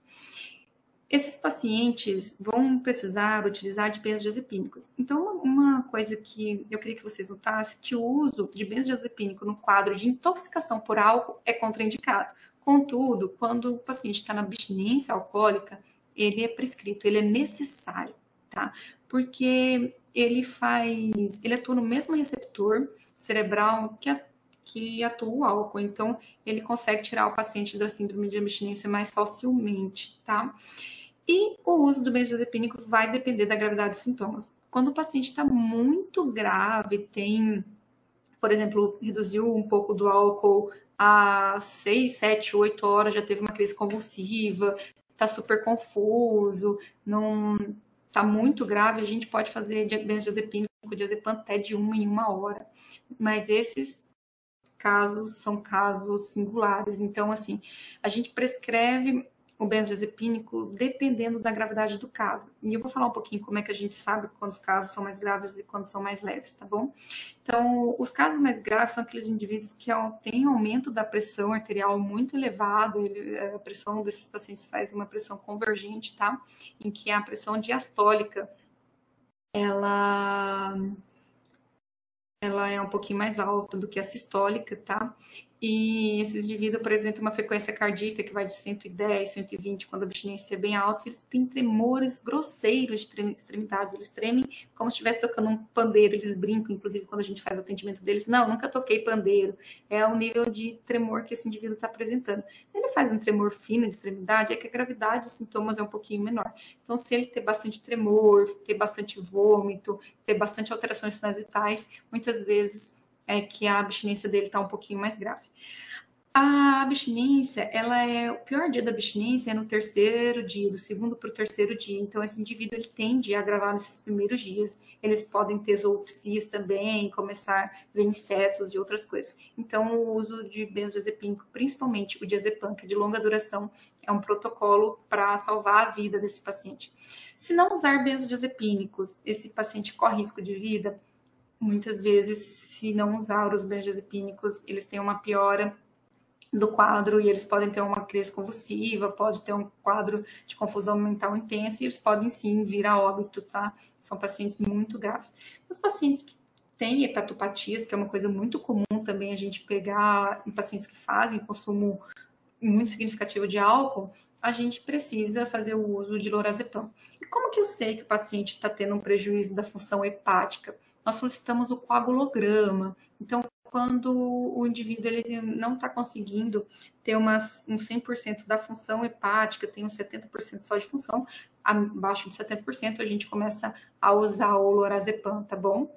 Speaker 1: Esses pacientes vão precisar utilizar de benzodiazepínicos. Então, uma coisa que eu queria que vocês notassem, que o uso de benzodiazepínico no quadro de intoxicação por álcool é contraindicado. Contudo, quando o paciente está na abstinência alcoólica, ele é prescrito, ele é necessário, tá? Porque ele atua no mesmo receptor cerebral que atua o álcool, então ele consegue tirar o paciente da síndrome de abstinência mais facilmente, tá? E o uso do benzodiazepínico vai depender da gravidade dos sintomas. Quando o paciente está muito grave, tem, por exemplo, reduziu um pouco do álcool a 6, 7, 8 horas, já teve uma crise convulsiva, está super confuso, não está muito grave, a gente pode fazer benzodiazepínico, diazepam até de 1 em 1 hora. Mas esses casos são casos singulares. Então, assim, a gente prescreve o benzodiazepínico dependendo da gravidade do caso. E eu vou falar um pouquinho como é que a gente sabe quando os casos são mais graves e quando são mais leves, tá bom? Então, os casos mais graves são aqueles indivíduos que têm aumento da pressão arterial muito elevado, a pressão desses pacientes faz uma pressão convergente, tá? Em que a pressão diastólica, ela é um pouquinho mais alta do que a sistólica, tá? E esses indivíduos apresentam uma frequência cardíaca que vai de 110, 120, quando a abstinência é bem alta, e eles têm tremores grosseiros de extremidades, eles tremem como se estivesse tocando um pandeiro, eles brincam, inclusive, quando a gente faz o atendimento deles, não, nunca toquei pandeiro, é o nível de tremor que esse indivíduo está apresentando. Se ele faz um tremor fino de extremidade, é que a gravidade dos sintomas é um pouquinho menor. Então, se ele ter bastante tremor, ter bastante vômito, ter bastante alteração de sinais vitais, muitas vezes é que a abstinência dele está um pouquinho mais grave. A abstinência, o pior dia da abstinência é no 3º dia, do 2º para o 3º dia. Então, esse indivíduo ele tende a agravar nesses primeiros dias. Eles podem ter zoopsias também, começar a ver insetos e outras coisas. Então, o uso de benzodiazepínico, principalmente o diazepam, que é de longa duração, é um protocolo para salvar a vida desse paciente. Se não usar benzodiazepínicos, esse paciente corre risco de vida. Muitas vezes, se não usar os benzodiazepínicos, eles têm uma piora do quadro e eles podem ter uma crise convulsiva, pode ter um quadro de confusão mental intensa e eles podem sim vir a óbito, tá? São pacientes muito graves. Os pacientes que têm hepatopatias, que é uma coisa muito comum também a gente pegar em pacientes que fazem consumo muito significativo de álcool, a gente precisa fazer o uso de lorazepam. E como que eu sei que o paciente está tendo um prejuízo da função hepática? Nós solicitamos o coagulograma. Então, quando o indivíduo ele não está conseguindo ter um 100% da função hepática, tem uns 70% só de função, abaixo de 70%, a gente começa a usar o lorazepam, tá bom?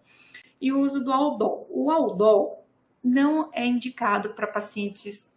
Speaker 1: E o uso do Aldol. O Aldol não é indicado para pacientes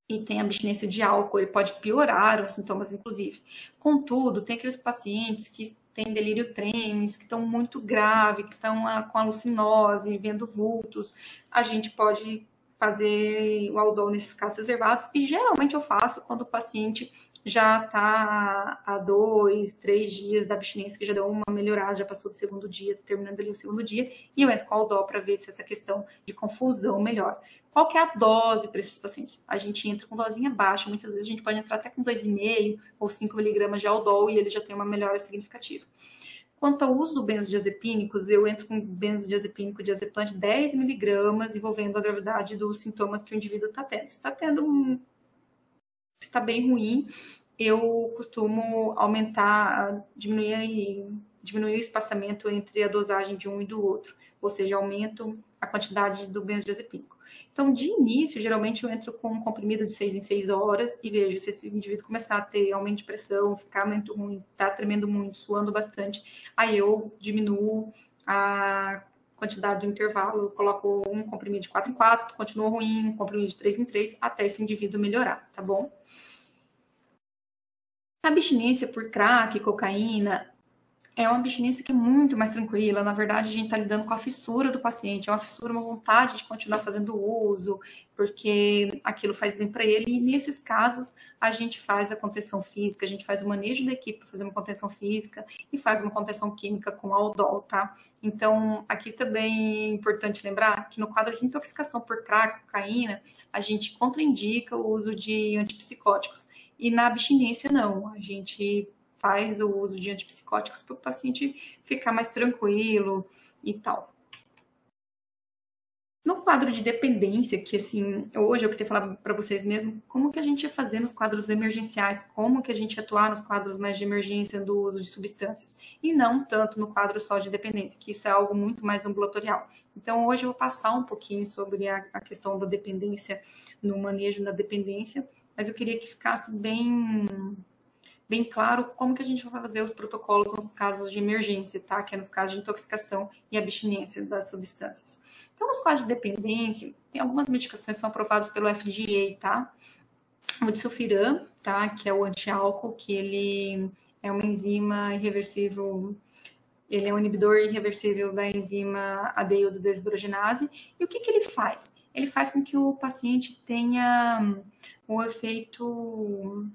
Speaker 1: que têm abstinência de álcool, ele pode piorar os sintomas, inclusive. Contudo, tem aqueles pacientes que têm delírio tremens, que estão muito graves, que estão com alucinose, vendo vultos, a gente pode fazer o Aldol nesses casos reservados, e geralmente eu faço quando o paciente já está há 2, 3 dias da abstinência, que já deu uma melhorada, já passou do 2º dia, terminando ali o 2º dia, e eu entro com o Aldol para ver se essa questão de confusão melhora. Qual que é a dose para esses pacientes? A gente entra com dosinha baixa, muitas vezes a gente pode entrar até com 2,5 ou 5 miligramas de Aldol e ele já tem uma melhora significativa. Quanto ao uso do benzodiazepínicos, eu entro com benzodiazepínico diazepam de 10 miligramas, envolvendo a gravidade dos sintomas que o indivíduo está tendo. Se está bem ruim, eu costumo diminuir o espaçamento entre a dosagem de um e do outro, ou seja, aumento a quantidade do benzodiazepínico. Então, de início, geralmente eu entro com um comprimido de 6 em 6 horas e vejo se esse indivíduo começar a ter aumento de pressão, ficar muito ruim, tá tremendo muito, suando bastante, aí eu diminuo a quantidade do intervalo, eu coloco um comprimido de 4 em 4, continua ruim, um comprimido de 3 em 3, até esse indivíduo melhorar, tá bom? A abstinência por crack, cocaína, é uma abstinência que é muito mais tranquila. Na verdade, a gente está lidando com a fissura do paciente. É uma fissura, uma vontade de continuar fazendo uso, porque aquilo faz bem para ele. E nesses casos, a gente faz a contenção física, a gente faz o manejo da equipe para fazer uma contenção física e faz uma contenção química com aldol, tá? Então, aqui também é importante lembrar que no quadro de intoxicação por crack, cocaína, a gente contraindica o uso de antipsicóticos. E na abstinência, não. A gente faz o uso de antipsicóticos para o paciente ficar mais tranquilo e tal. No quadro de dependência, que assim, hoje eu queria falar para vocês mesmo, como que a gente ia fazer nos quadros emergenciais, como que a gente ia atuar nos quadros mais de emergência do uso de substâncias, e não tanto no quadro só de dependência, que isso é algo muito mais ambulatorial. Então, hoje eu vou passar um pouquinho sobre a questão da dependência, no manejo da dependência, mas eu queria que ficasse bem claro como que a gente vai fazer os protocolos nos casos de emergência, tá? Que é nos casos de intoxicação e abstinência das substâncias. Então, nos casos de dependência, tem algumas medicações que são aprovadas pelo FDA, tá? O disulfiram, tá? Que é o antiálcool, que ele é uma enzima irreversível, ele é um inibidor irreversível da enzima aldeído desidrogenase. E o que ele faz? Ele faz com que o paciente tenha o efeito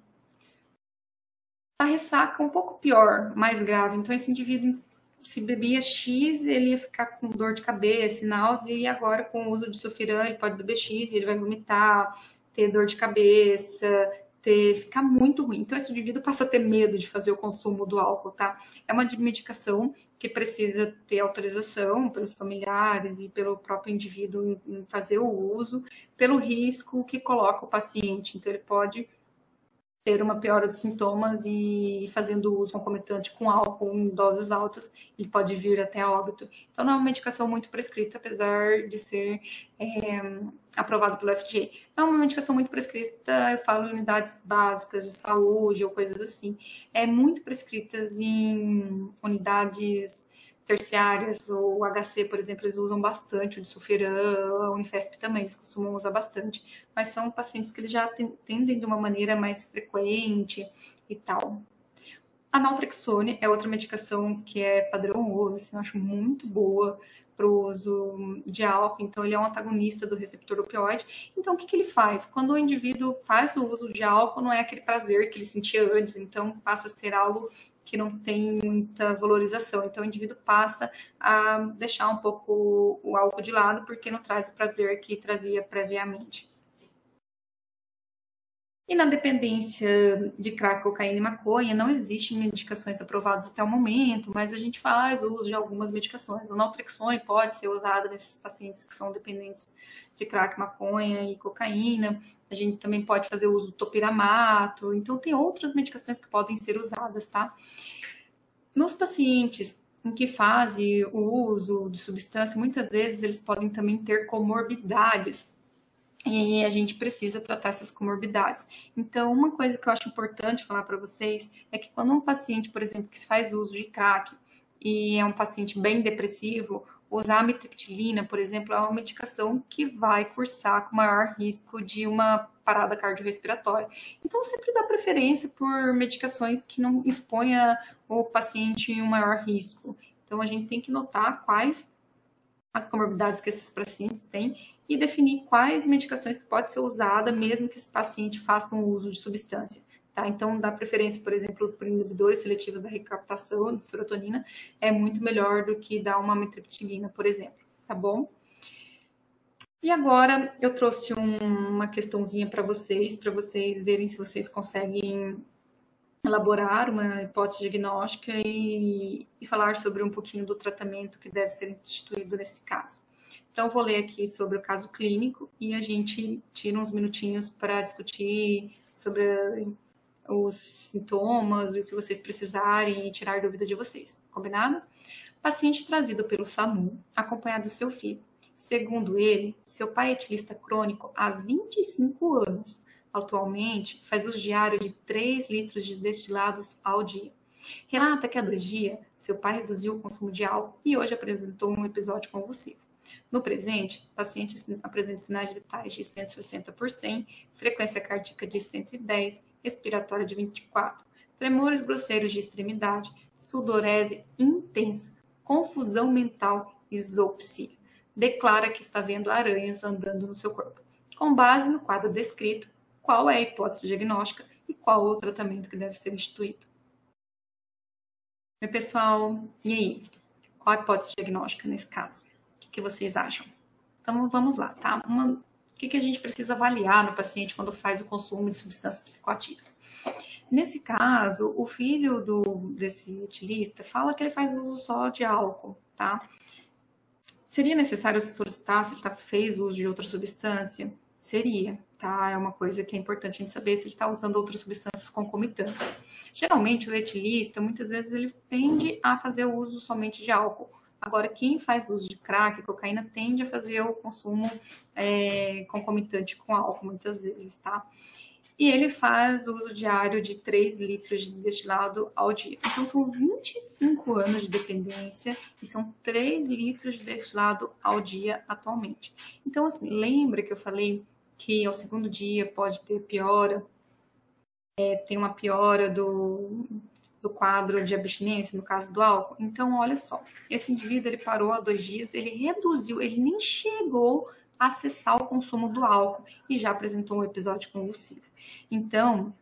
Speaker 1: a ressaca um pouco pior, mais grave. Então, esse indivíduo, se bebia X, ele ia ficar com dor de cabeça, náusea, e agora, com o uso de sulfiram, ele pode beber X, ele vai vomitar, ter dor de cabeça, ficar muito ruim. Então, esse indivíduo passa a ter medo de fazer o consumo do álcool, tá? É uma medicação que precisa ter autorização pelos familiares e pelo próprio indivíduo em fazer o uso, pelo risco que coloca o paciente. Então, ele pode ter uma piora dos sintomas e fazendo uso concomitante com álcool em doses altas, ele pode vir até a óbito. Então, não é uma medicação muito prescrita, apesar de ser aprovada pelo FDA. Não é uma medicação muito prescrita, eu falo em unidades básicas de saúde ou coisas assim. É muito prescritas em unidades terciárias, o HC, por exemplo, eles usam bastante, o disulfiram, a Unifesp também, eles costumam usar bastante, mas são pacientes que eles já tendem de uma maneira mais frequente e tal. A naltrexone é outra medicação que é padrão ouro, assim, eu acho muito boa para o uso de álcool, então ele é um antagonista do receptor opioide. Então, o que ele faz? Quando o indivíduo faz o uso de álcool, não é aquele prazer que ele sentia antes, então passa a ser algo que não tem muita valorização. Então, o indivíduo passa a deixar um pouco o álcool de lado, porque não traz o prazer que trazia previamente. E na dependência de crack, cocaína e maconha, não existem medicações aprovadas até o momento, mas a gente faz o uso de algumas medicações. A naltrexone pode ser usada nesses pacientes que são dependentes de crack, maconha e cocaína. A gente também pode fazer o uso do topiramato. Então, tem outras medicações que podem ser usadas, tá? Nos pacientes em que fazem o uso de substância, muitas vezes eles podem também ter comorbidades. E a gente precisa tratar essas comorbidades. Então, uma coisa que eu acho importante falar para vocês é que quando um paciente, por exemplo, que faz uso de crack e é um paciente bem depressivo, usar a amitriptilina, por exemplo, é uma medicação que vai cursar com maior risco de uma parada cardiorrespiratória. Então, sempre dá preferência por medicações que não exponha o paciente em um maior risco. Então, a gente tem que notar quais as comorbidades que esses pacientes têm e definir quais medicações que pode ser usada mesmo que esse paciente faça um uso de substância. Tá? Então, dar preferência, por exemplo, por inibidores seletivos da recaptação de serotonina é muito melhor do que dar uma amitriptilina, por exemplo. Tá bom? E agora eu trouxe uma questãozinha para vocês verem se vocês conseguem elaborar uma hipótese diagnóstica e falar sobre um pouquinho do tratamento que deve ser instituído nesse caso. Então, vou ler aqui sobre o caso clínico e a gente tira uns minutinhos para discutir sobre os sintomas, o que vocês precisarem e tirar dúvidas de vocês. Combinado? Paciente trazido pelo SAMU, acompanhado do seu filho. Segundo ele, seu pai é etilista crônico há 25 anos. Atualmente, faz uso diário de 3 litros de destilados ao dia. Relata que há 2 dias, seu pai reduziu o consumo de álcool e hoje apresentou um episódio convulsivo. No presente, o paciente apresenta sinais vitais de 160 por 100, frequência cardíaca de 110, respiratória de 24, tremores grosseiros de extremidade, sudorese intensa, confusão mental e zoopsia. Declara que está vendo aranhas andando no seu corpo. Com base no quadro descrito, qual é a hipótese diagnóstica e qual o tratamento que deve ser instituído? Oi, pessoal, e aí? Qual a hipótese diagnóstica nesse caso? O que vocês acham? Então, vamos lá, tá? O que a gente precisa avaliar no paciente quando faz o consumo de substâncias psicoativas? Nesse caso, o filho desse etilista fala que ele faz uso só de álcool, tá? Seria necessário solicitar se ele fez uso de outra substância? Seria, tá? É uma coisa que é importante a gente saber se ele está usando outras substâncias concomitantes. Geralmente, o etilista, muitas vezes, ele tende a fazer o uso somente de álcool. Agora, quem faz uso de crack, cocaína, tende a fazer o consumo concomitante com álcool, muitas vezes, tá? E ele faz uso diário de 3 litros de destilado ao dia. Então, são 25 anos de dependência e são 3 litros de destilado ao dia atualmente. Então, assim, lembra que eu falei que ao segundo dia pode ter piora, tem uma piora do quadro de abstinência, no caso do álcool? Então, olha só, esse indivíduo, ele parou há 2 dias, ele reduziu, ele nem chegou a cessar o consumo do álcool e já apresentou um episódio convulsivo. Então,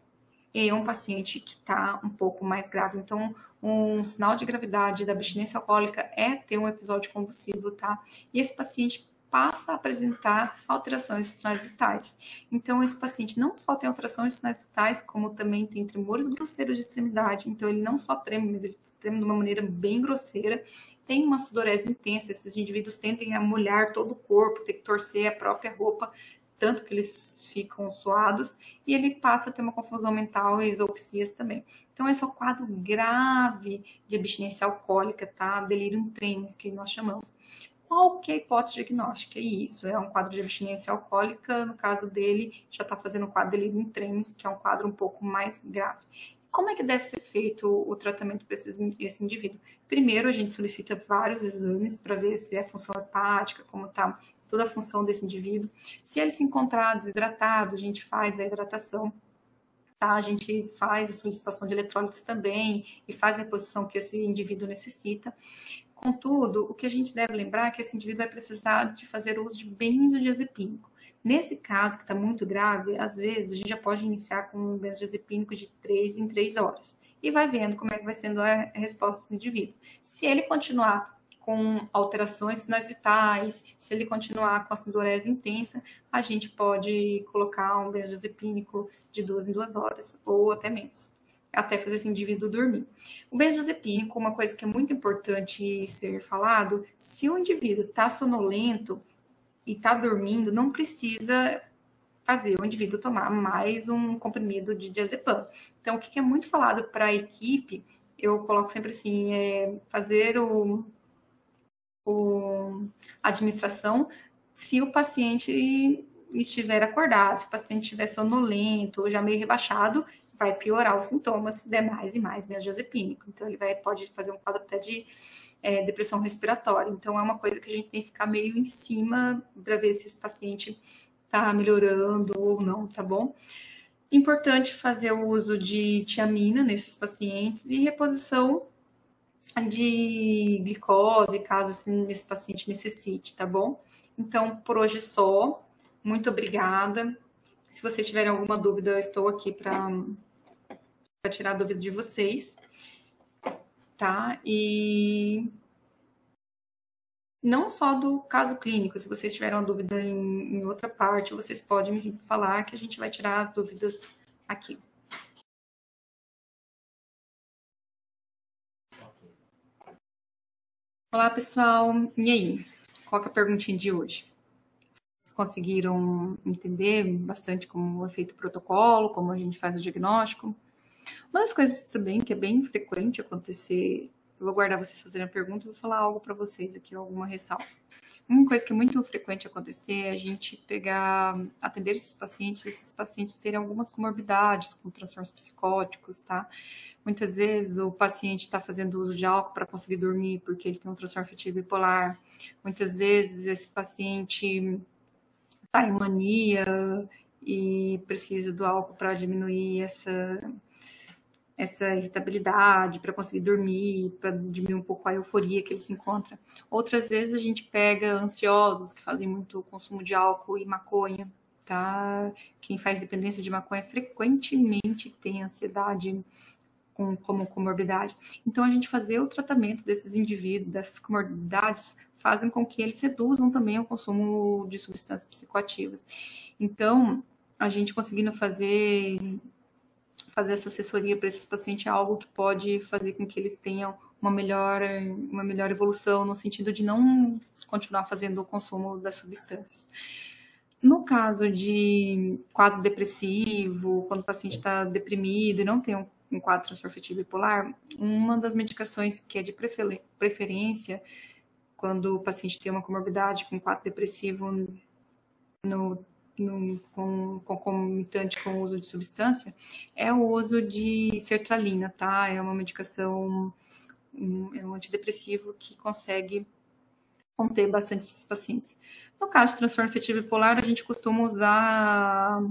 Speaker 1: é um paciente que está um pouco mais grave. Então, um sinal de gravidade da abstinência alcoólica é ter um episódio convulsivo, tá? E esse paciente passa a apresentar alterações de sinais vitais. Então, esse paciente não só tem alteração de sinais vitais, como também tem tremores grosseiros de extremidade. Então, ele não só treme, mas ele treme de uma maneira bem grosseira. Tem uma sudorese intensa. Esses indivíduos tendem a molhar todo o corpo, ter que torcer a própria roupa, tanto que eles ficam suados, e ele passa a ter uma confusão mental e zoopsias também. Então, esse é o quadro grave de abstinência alcoólica, tá? Delirium tremens, que nós chamamos. Qual que é a hipótese diagnóstica? Isso, é um quadro de abstinência alcoólica, no caso dele, já está fazendo um quadro de delirium tremens, que é um quadro um pouco mais grave. Como é que deve ser feito o tratamento para esse indivíduo? Primeiro, a gente solicita vários exames para ver se é função hepática, como está toda a função desse indivíduo. Se ele se encontrar desidratado, a gente faz a hidratação, tá? A gente faz a solicitação de eletrólitos também e faz a reposição que esse indivíduo necessita. Contudo, o que a gente deve lembrar é que esse indivíduo vai precisar de fazer uso de benzodiazepínico. Nesse caso, que está muito grave, às vezes a gente já pode iniciar com um benzodiazepínico de 3 em 3 horas. E vai vendo como é que vai sendo a resposta desse indivíduo. Se ele continuar com alterações sinais vitais, se ele continuar com a sudorese intensa, a gente pode colocar um benzodiazepínico de 2 em 2 horas, ou até menos, até fazer esse indivíduo dormir. O benzodiazepínico, uma coisa que é muito importante ser falado, se o indivíduo está sonolento e está dormindo, não precisa fazer o indivíduo tomar mais um comprimido de diazepam. Então, o que é muito falado para a equipe, eu coloco sempre assim, fazer a administração se o paciente estiver acordado, se o paciente estiver sonolento ou já meio rebaixado, vai piorar os sintomas se der mais e mais benzodiazepínico. Então, ele pode fazer um quadro até de depressão respiratória. Então, é uma coisa que a gente tem que ficar meio em cima para ver se esse paciente está melhorando ou não, tá bom? Importante fazer o uso de tiamina nesses pacientes e reposição de glicose, caso assim, esse paciente necessite, tá bom? Então, por hoje é só. Muito obrigada. Se vocês tiverem alguma dúvida, eu estou aqui para tirar a dúvida de vocês, tá? E não só do caso clínico, se vocês tiverem uma dúvida em outra parte, vocês podem falar que a gente vai tirar as dúvidas aqui. Olá, pessoal. E aí? Qual que é a perguntinha de hoje? Vocês conseguiram entender bastante como é feito o protocolo, como a gente faz o diagnóstico? Uma das coisas também que é bem frequente acontecer, eu vou guardar vocês fazerem a pergunta e vou falar algo para vocês aqui, alguma ressalva. Uma coisa que é muito frequente acontecer é a gente atender esses pacientes terem algumas comorbidades, como transtornos psicóticos, tá? Muitas vezes o paciente está fazendo uso de álcool para conseguir dormir porque ele tem um transtorno afetivo bipolar. Muitas vezes esse paciente está em mania e precisa do álcool para diminuir essa irritabilidade, para conseguir dormir, para diminuir um pouco a euforia que ele se encontra. Outras vezes a gente pega ansiosos que fazem muito consumo de álcool e maconha, tá? Quem faz dependência de maconha frequentemente tem ansiedade como comorbidade. Então, a gente fazer o tratamento desses indivíduos, dessas comorbidades, fazem com que eles reduzam também o consumo de substâncias psicoativas. Então, a gente conseguindo fazer essa assessoria para esses pacientes é algo que pode fazer com que eles tenham uma melhor evolução, no sentido de não continuar fazendo o consumo das substâncias. No caso de quadro depressivo, quando o paciente está deprimido e não tem um quadro de transtorno afetivo bipolar, uma das medicações que é de preferência, quando o paciente tem uma comorbidade com quadro depressivo concomitante com o uso de substância, é o uso de sertralina, tá? É uma medicação, é um antidepressivo que consegue conter bastante esses pacientes. No caso de transtorno afetivo bipolar, a gente costuma usar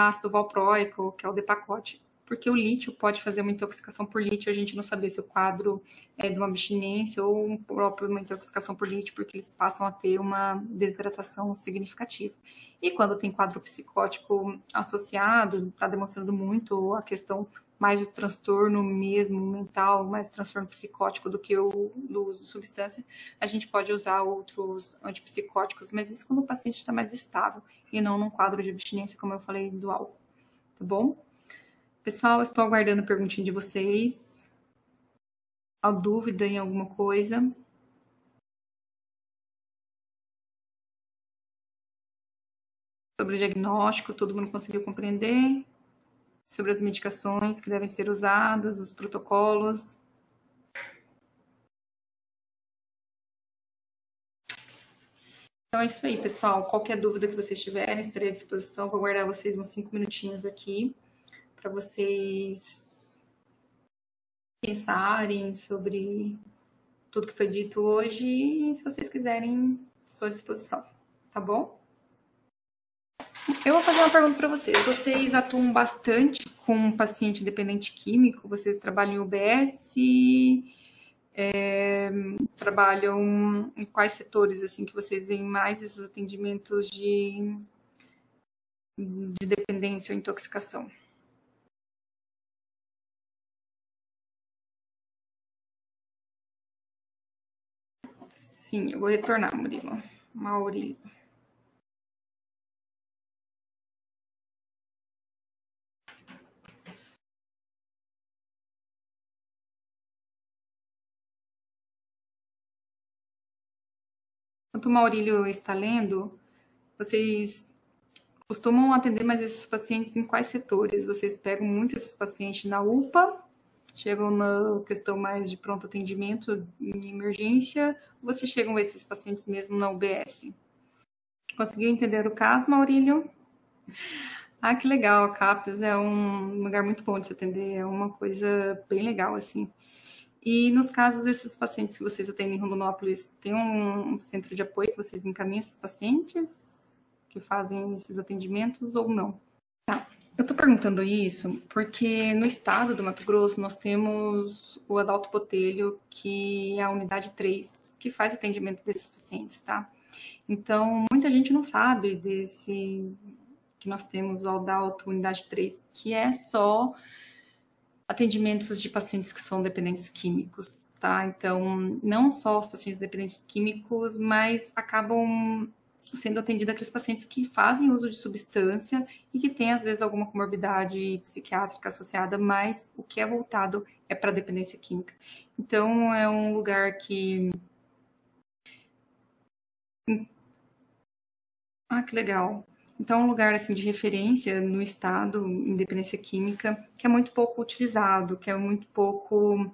Speaker 1: ácido valproico, que é o Depakote, porque o lítio pode fazer uma intoxicação por lítio, a gente não saber se o quadro é de uma abstinência ou próprio uma intoxicação por lítio, porque eles passam a ter uma desidratação significativa. E quando tem quadro psicótico associado, está demonstrando muito a questão mais do transtorno mesmo mental, mais transtorno psicótico do que o do uso de substância, a gente pode usar outros antipsicóticos, mas isso quando o paciente está mais estável e não num quadro de abstinência, como eu falei, do álcool, tá bom? Pessoal, estou aguardando a perguntinha de vocês. A dúvida em alguma coisa? Sobre o diagnóstico, todo mundo conseguiu compreender? Sobre as medicações que devem ser usadas, os protocolos? Então é isso aí, pessoal. Qualquer dúvida que vocês tiverem, estarei à disposição. Vou guardar vocês uns 5 minutinhos aqui para vocês pensarem sobre tudo que foi dito hoje e, se vocês quiserem, estou à disposição, tá bom? Eu vou fazer uma pergunta para vocês. Vocês atuam bastante com paciente dependente químico? Vocês trabalham em UBS? Trabalham em quais setores assim que vocês veem mais esses atendimentos de dependência ou intoxicação? Sim, eu vou retornar, Murilo. Maurílio. Enquanto o Maurílio está lendo, vocês costumam atender mais esses pacientes em quais setores? Vocês pegam muito esses pacientes na UPA? Chegam na questão mais de pronto atendimento em emergência? Ou vocês chegam a esses pacientes mesmo na UBS? Conseguiu entender o caso, Maurílio? Ah, que legal. A CAPES é um lugar muito bom de se atender. É uma coisa bem legal, assim. E nos casos desses pacientes que vocês atendem em Rondonópolis, tem um centro de apoio que vocês encaminham esses pacientes que fazem esses atendimentos ou não? Tá. Eu estou perguntando isso porque no estado do Mato Grosso nós temos o Adalto Botelho, que é a unidade 3, que faz atendimento desses pacientes, tá? Então, muita gente não sabe que nós temos o Adalto unidade 3, que é só atendimentos de pacientes que são dependentes químicos, tá? Então, não só os pacientes dependentes químicos, mas acabam sendo atendidos aqueles pacientes que fazem uso de substância e que têm, às vezes, alguma comorbidade psiquiátrica associada, mas o que é voltado é para dependência química. Então, é um lugar que... Ah, que legal. Então, é um lugar assim, de referência no estado, em dependência química, que é muito pouco utilizado, que é muito pouco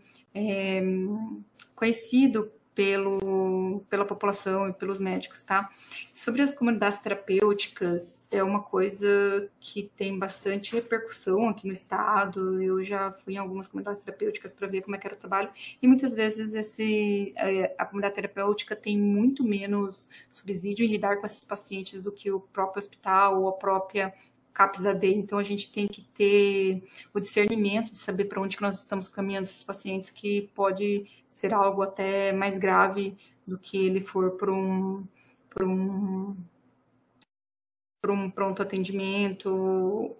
Speaker 1: conhecido pela população e pelos médicos, tá? Sobre as comunidades terapêuticas, é uma coisa que tem bastante repercussão aqui no estado. Eu já fui em algumas comunidades terapêuticas para ver como é que era o trabalho, e muitas vezes a comunidade terapêutica tem muito menos subsídio em lidar com esses pacientes do que o próprio hospital ou a própria CAPS-AD. Então, a gente tem que ter o discernimento de saber para onde que nós estamos caminhando esses pacientes, que pode ser algo até mais grave do que ele for por um pronto atendimento.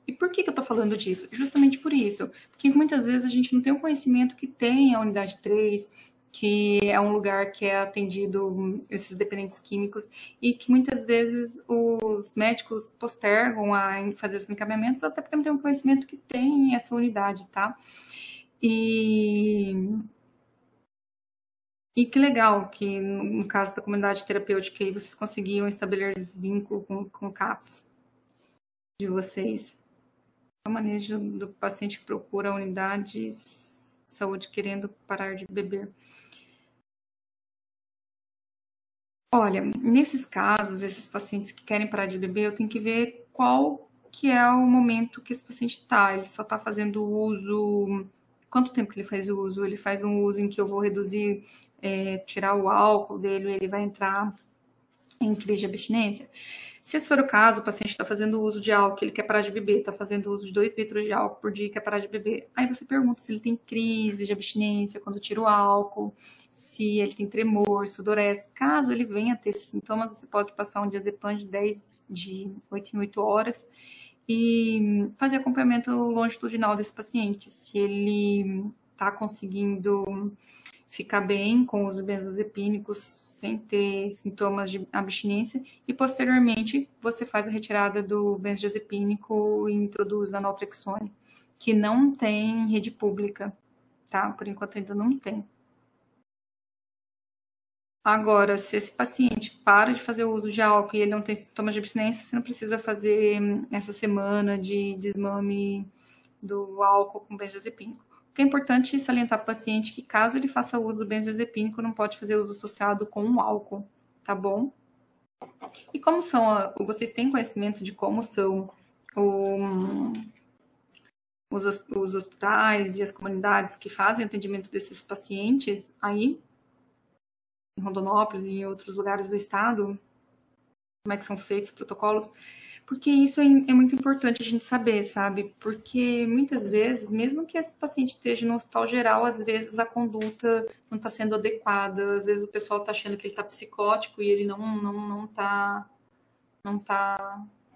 Speaker 1: E por que eu estou falando disso? Justamente por isso, porque muitas vezes a gente não tem o conhecimento que tem a unidade 3, que é um lugar que é atendido esses dependentes químicos, e que muitas vezes os médicos postergam a fazer esses encaminhamentos, até porque não tem um conhecimento que tem essa unidade, tá? E que legal que, no caso da comunidade terapêutica, aí vocês conseguiam estabelecer vínculo com o CAPS de vocês. O manejo do paciente que procura a unidade de saúde querendo parar de beber. Olha, nesses casos, esses pacientes que querem parar de beber, eu tenho que ver qual que é o momento que esse paciente está. Ele só está fazendo uso... Quanto tempo que ele faz o uso? Ele faz um uso em que eu vou reduzir, tirar o álcool dele, ele vai entrar em crise de abstinência. Se esse for o caso, o paciente está fazendo uso de álcool, ele quer parar de beber, está fazendo uso de 2 litros de álcool por dia e quer parar de beber. Aí você pergunta se ele tem crise de abstinência quando tira o álcool, se ele tem tremor, sudorese. Caso ele venha a ter esses sintomas, você pode passar um diazepam de 8 em 8 horas e fazer acompanhamento longitudinal desse paciente. Se ele está conseguindo ficar bem com os benzodiazepínicos sem ter sintomas de abstinência, e posteriormente você faz a retirada do benzodiazepínico e introduz na naltrexone, que não tem rede pública, tá? Por enquanto ainda não tem. Agora, se esse paciente para de fazer o uso de álcool e ele não tem sintomas de abstinência, você não precisa fazer essa semana de desmame do álcool com benzodiazepínico. O que é importante salientar para o paciente que, caso ele faça uso do benzodiazepínico, não pode fazer uso associado com o álcool, tá bom? E como são, vocês têm conhecimento de como são os hospitais e as comunidades que fazem atendimento desses pacientes aí, em Rondonópolis e em outros lugares do estado? Como é que são feitos os protocolos? Porque isso é muito importante a gente saber, sabe? Porque muitas vezes, mesmo que esse paciente esteja no hospital geral, às vezes a conduta não está sendo adequada, às vezes o pessoal está achando que ele está psicótico e ele não tá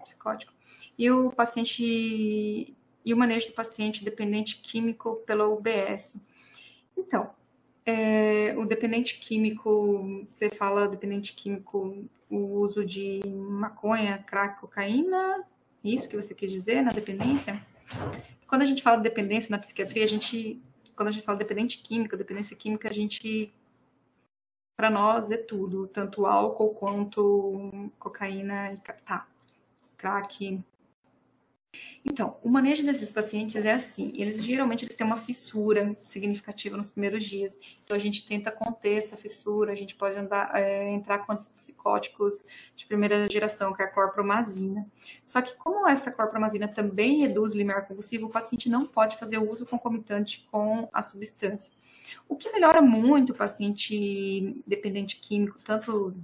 Speaker 1: psicótico. E o manejo do paciente dependente químico pela UBS. Então, o dependente químico, você fala dependente químico, o uso de maconha, crack, cocaína, isso que você quis dizer na dependência? Quando a gente fala de dependência na psiquiatria, quando a gente fala de dependência química, a gente, para nós, é tudo, tanto álcool quanto cocaína e crack. Então, o manejo desses pacientes é assim, geralmente têm uma fissura significativa nos primeiros dias, então a gente tenta conter essa fissura, a gente pode entrar com antipsicóticos de primeira geração, que é a clorpromazina. Só que como essa clorpromazina também reduz o limiar convulsivo, o paciente não pode fazer uso concomitante com a substância. O que melhora muito o paciente dependente químico, tanto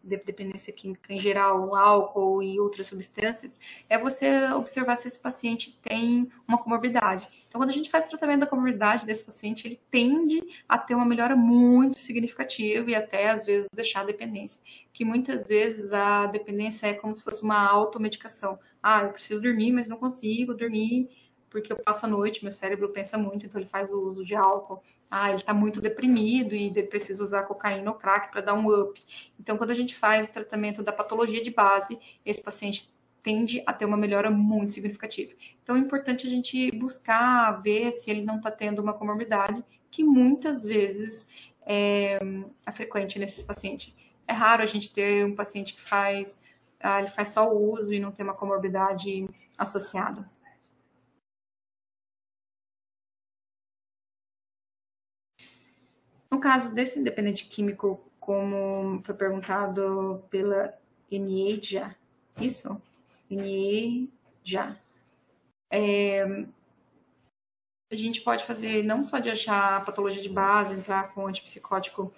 Speaker 1: de dependência química em geral, álcool e outras substâncias, é você observar se esse paciente tem uma comorbidade. Então, quando a gente faz o tratamento da comorbidade desse paciente, ele tende a ter uma melhora muito significativa e até, às vezes, deixar a dependência. Que muitas vezes a dependência é como se fosse uma automedicação. Eu preciso dormir, mas não consigo dormir porque eu passo a noite, meu cérebro pensa muito, então ele faz o uso de álcool. Ele está muito deprimido e precisa usar cocaína ou crack para dar um up. Então, quando a gente faz o tratamento da patologia de base, esse paciente tende a ter uma melhora muito significativa. Então, é importante a gente buscar ver se ele não está tendo uma comorbidade, que muitas vezes é frequente nesses pacientes. É raro a gente ter um paciente que ele faz só o uso e não tem uma comorbidade associada. No caso desse independente químico, como foi perguntado pela Enieja, isso? Enieja. A gente pode fazer não só de achar a patologia de base, entrar com antipsicótico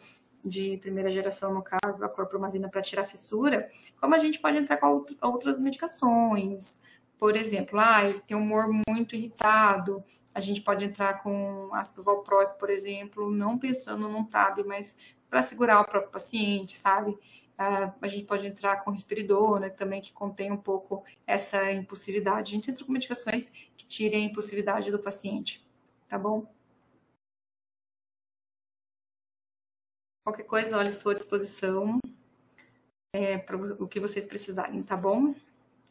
Speaker 1: de primeira geração, no caso, a clorpromazina para tirar fissura, como a gente pode entrar com outras medicações. Por exemplo, ele tem um humor muito irritado, a gente pode entrar com ácido valproico, por exemplo, não pensando num TAB, mas para segurar o próprio paciente, sabe? A gente pode entrar com risperidona, também, que contém um pouco essa impulsividade. A gente entra com medicações que tirem a impulsividade do paciente, tá bom? Qualquer coisa, olha, estou à disposição para o que vocês precisarem, tá bom?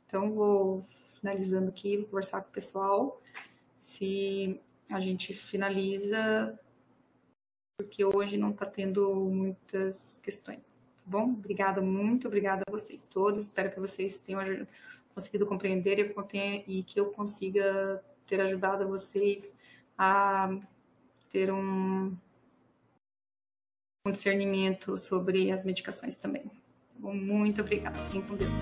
Speaker 1: Então, vou finalizando aqui, vou conversar com o pessoal. Se a gente finaliza, porque hoje não está tendo muitas questões, tá bom? Obrigada, muito obrigada a vocês todos. Espero que vocês tenham conseguido compreender e que eu consiga ter ajudado vocês a ter um discernimento sobre as medicações também. Muito obrigada. Fiquem com Deus.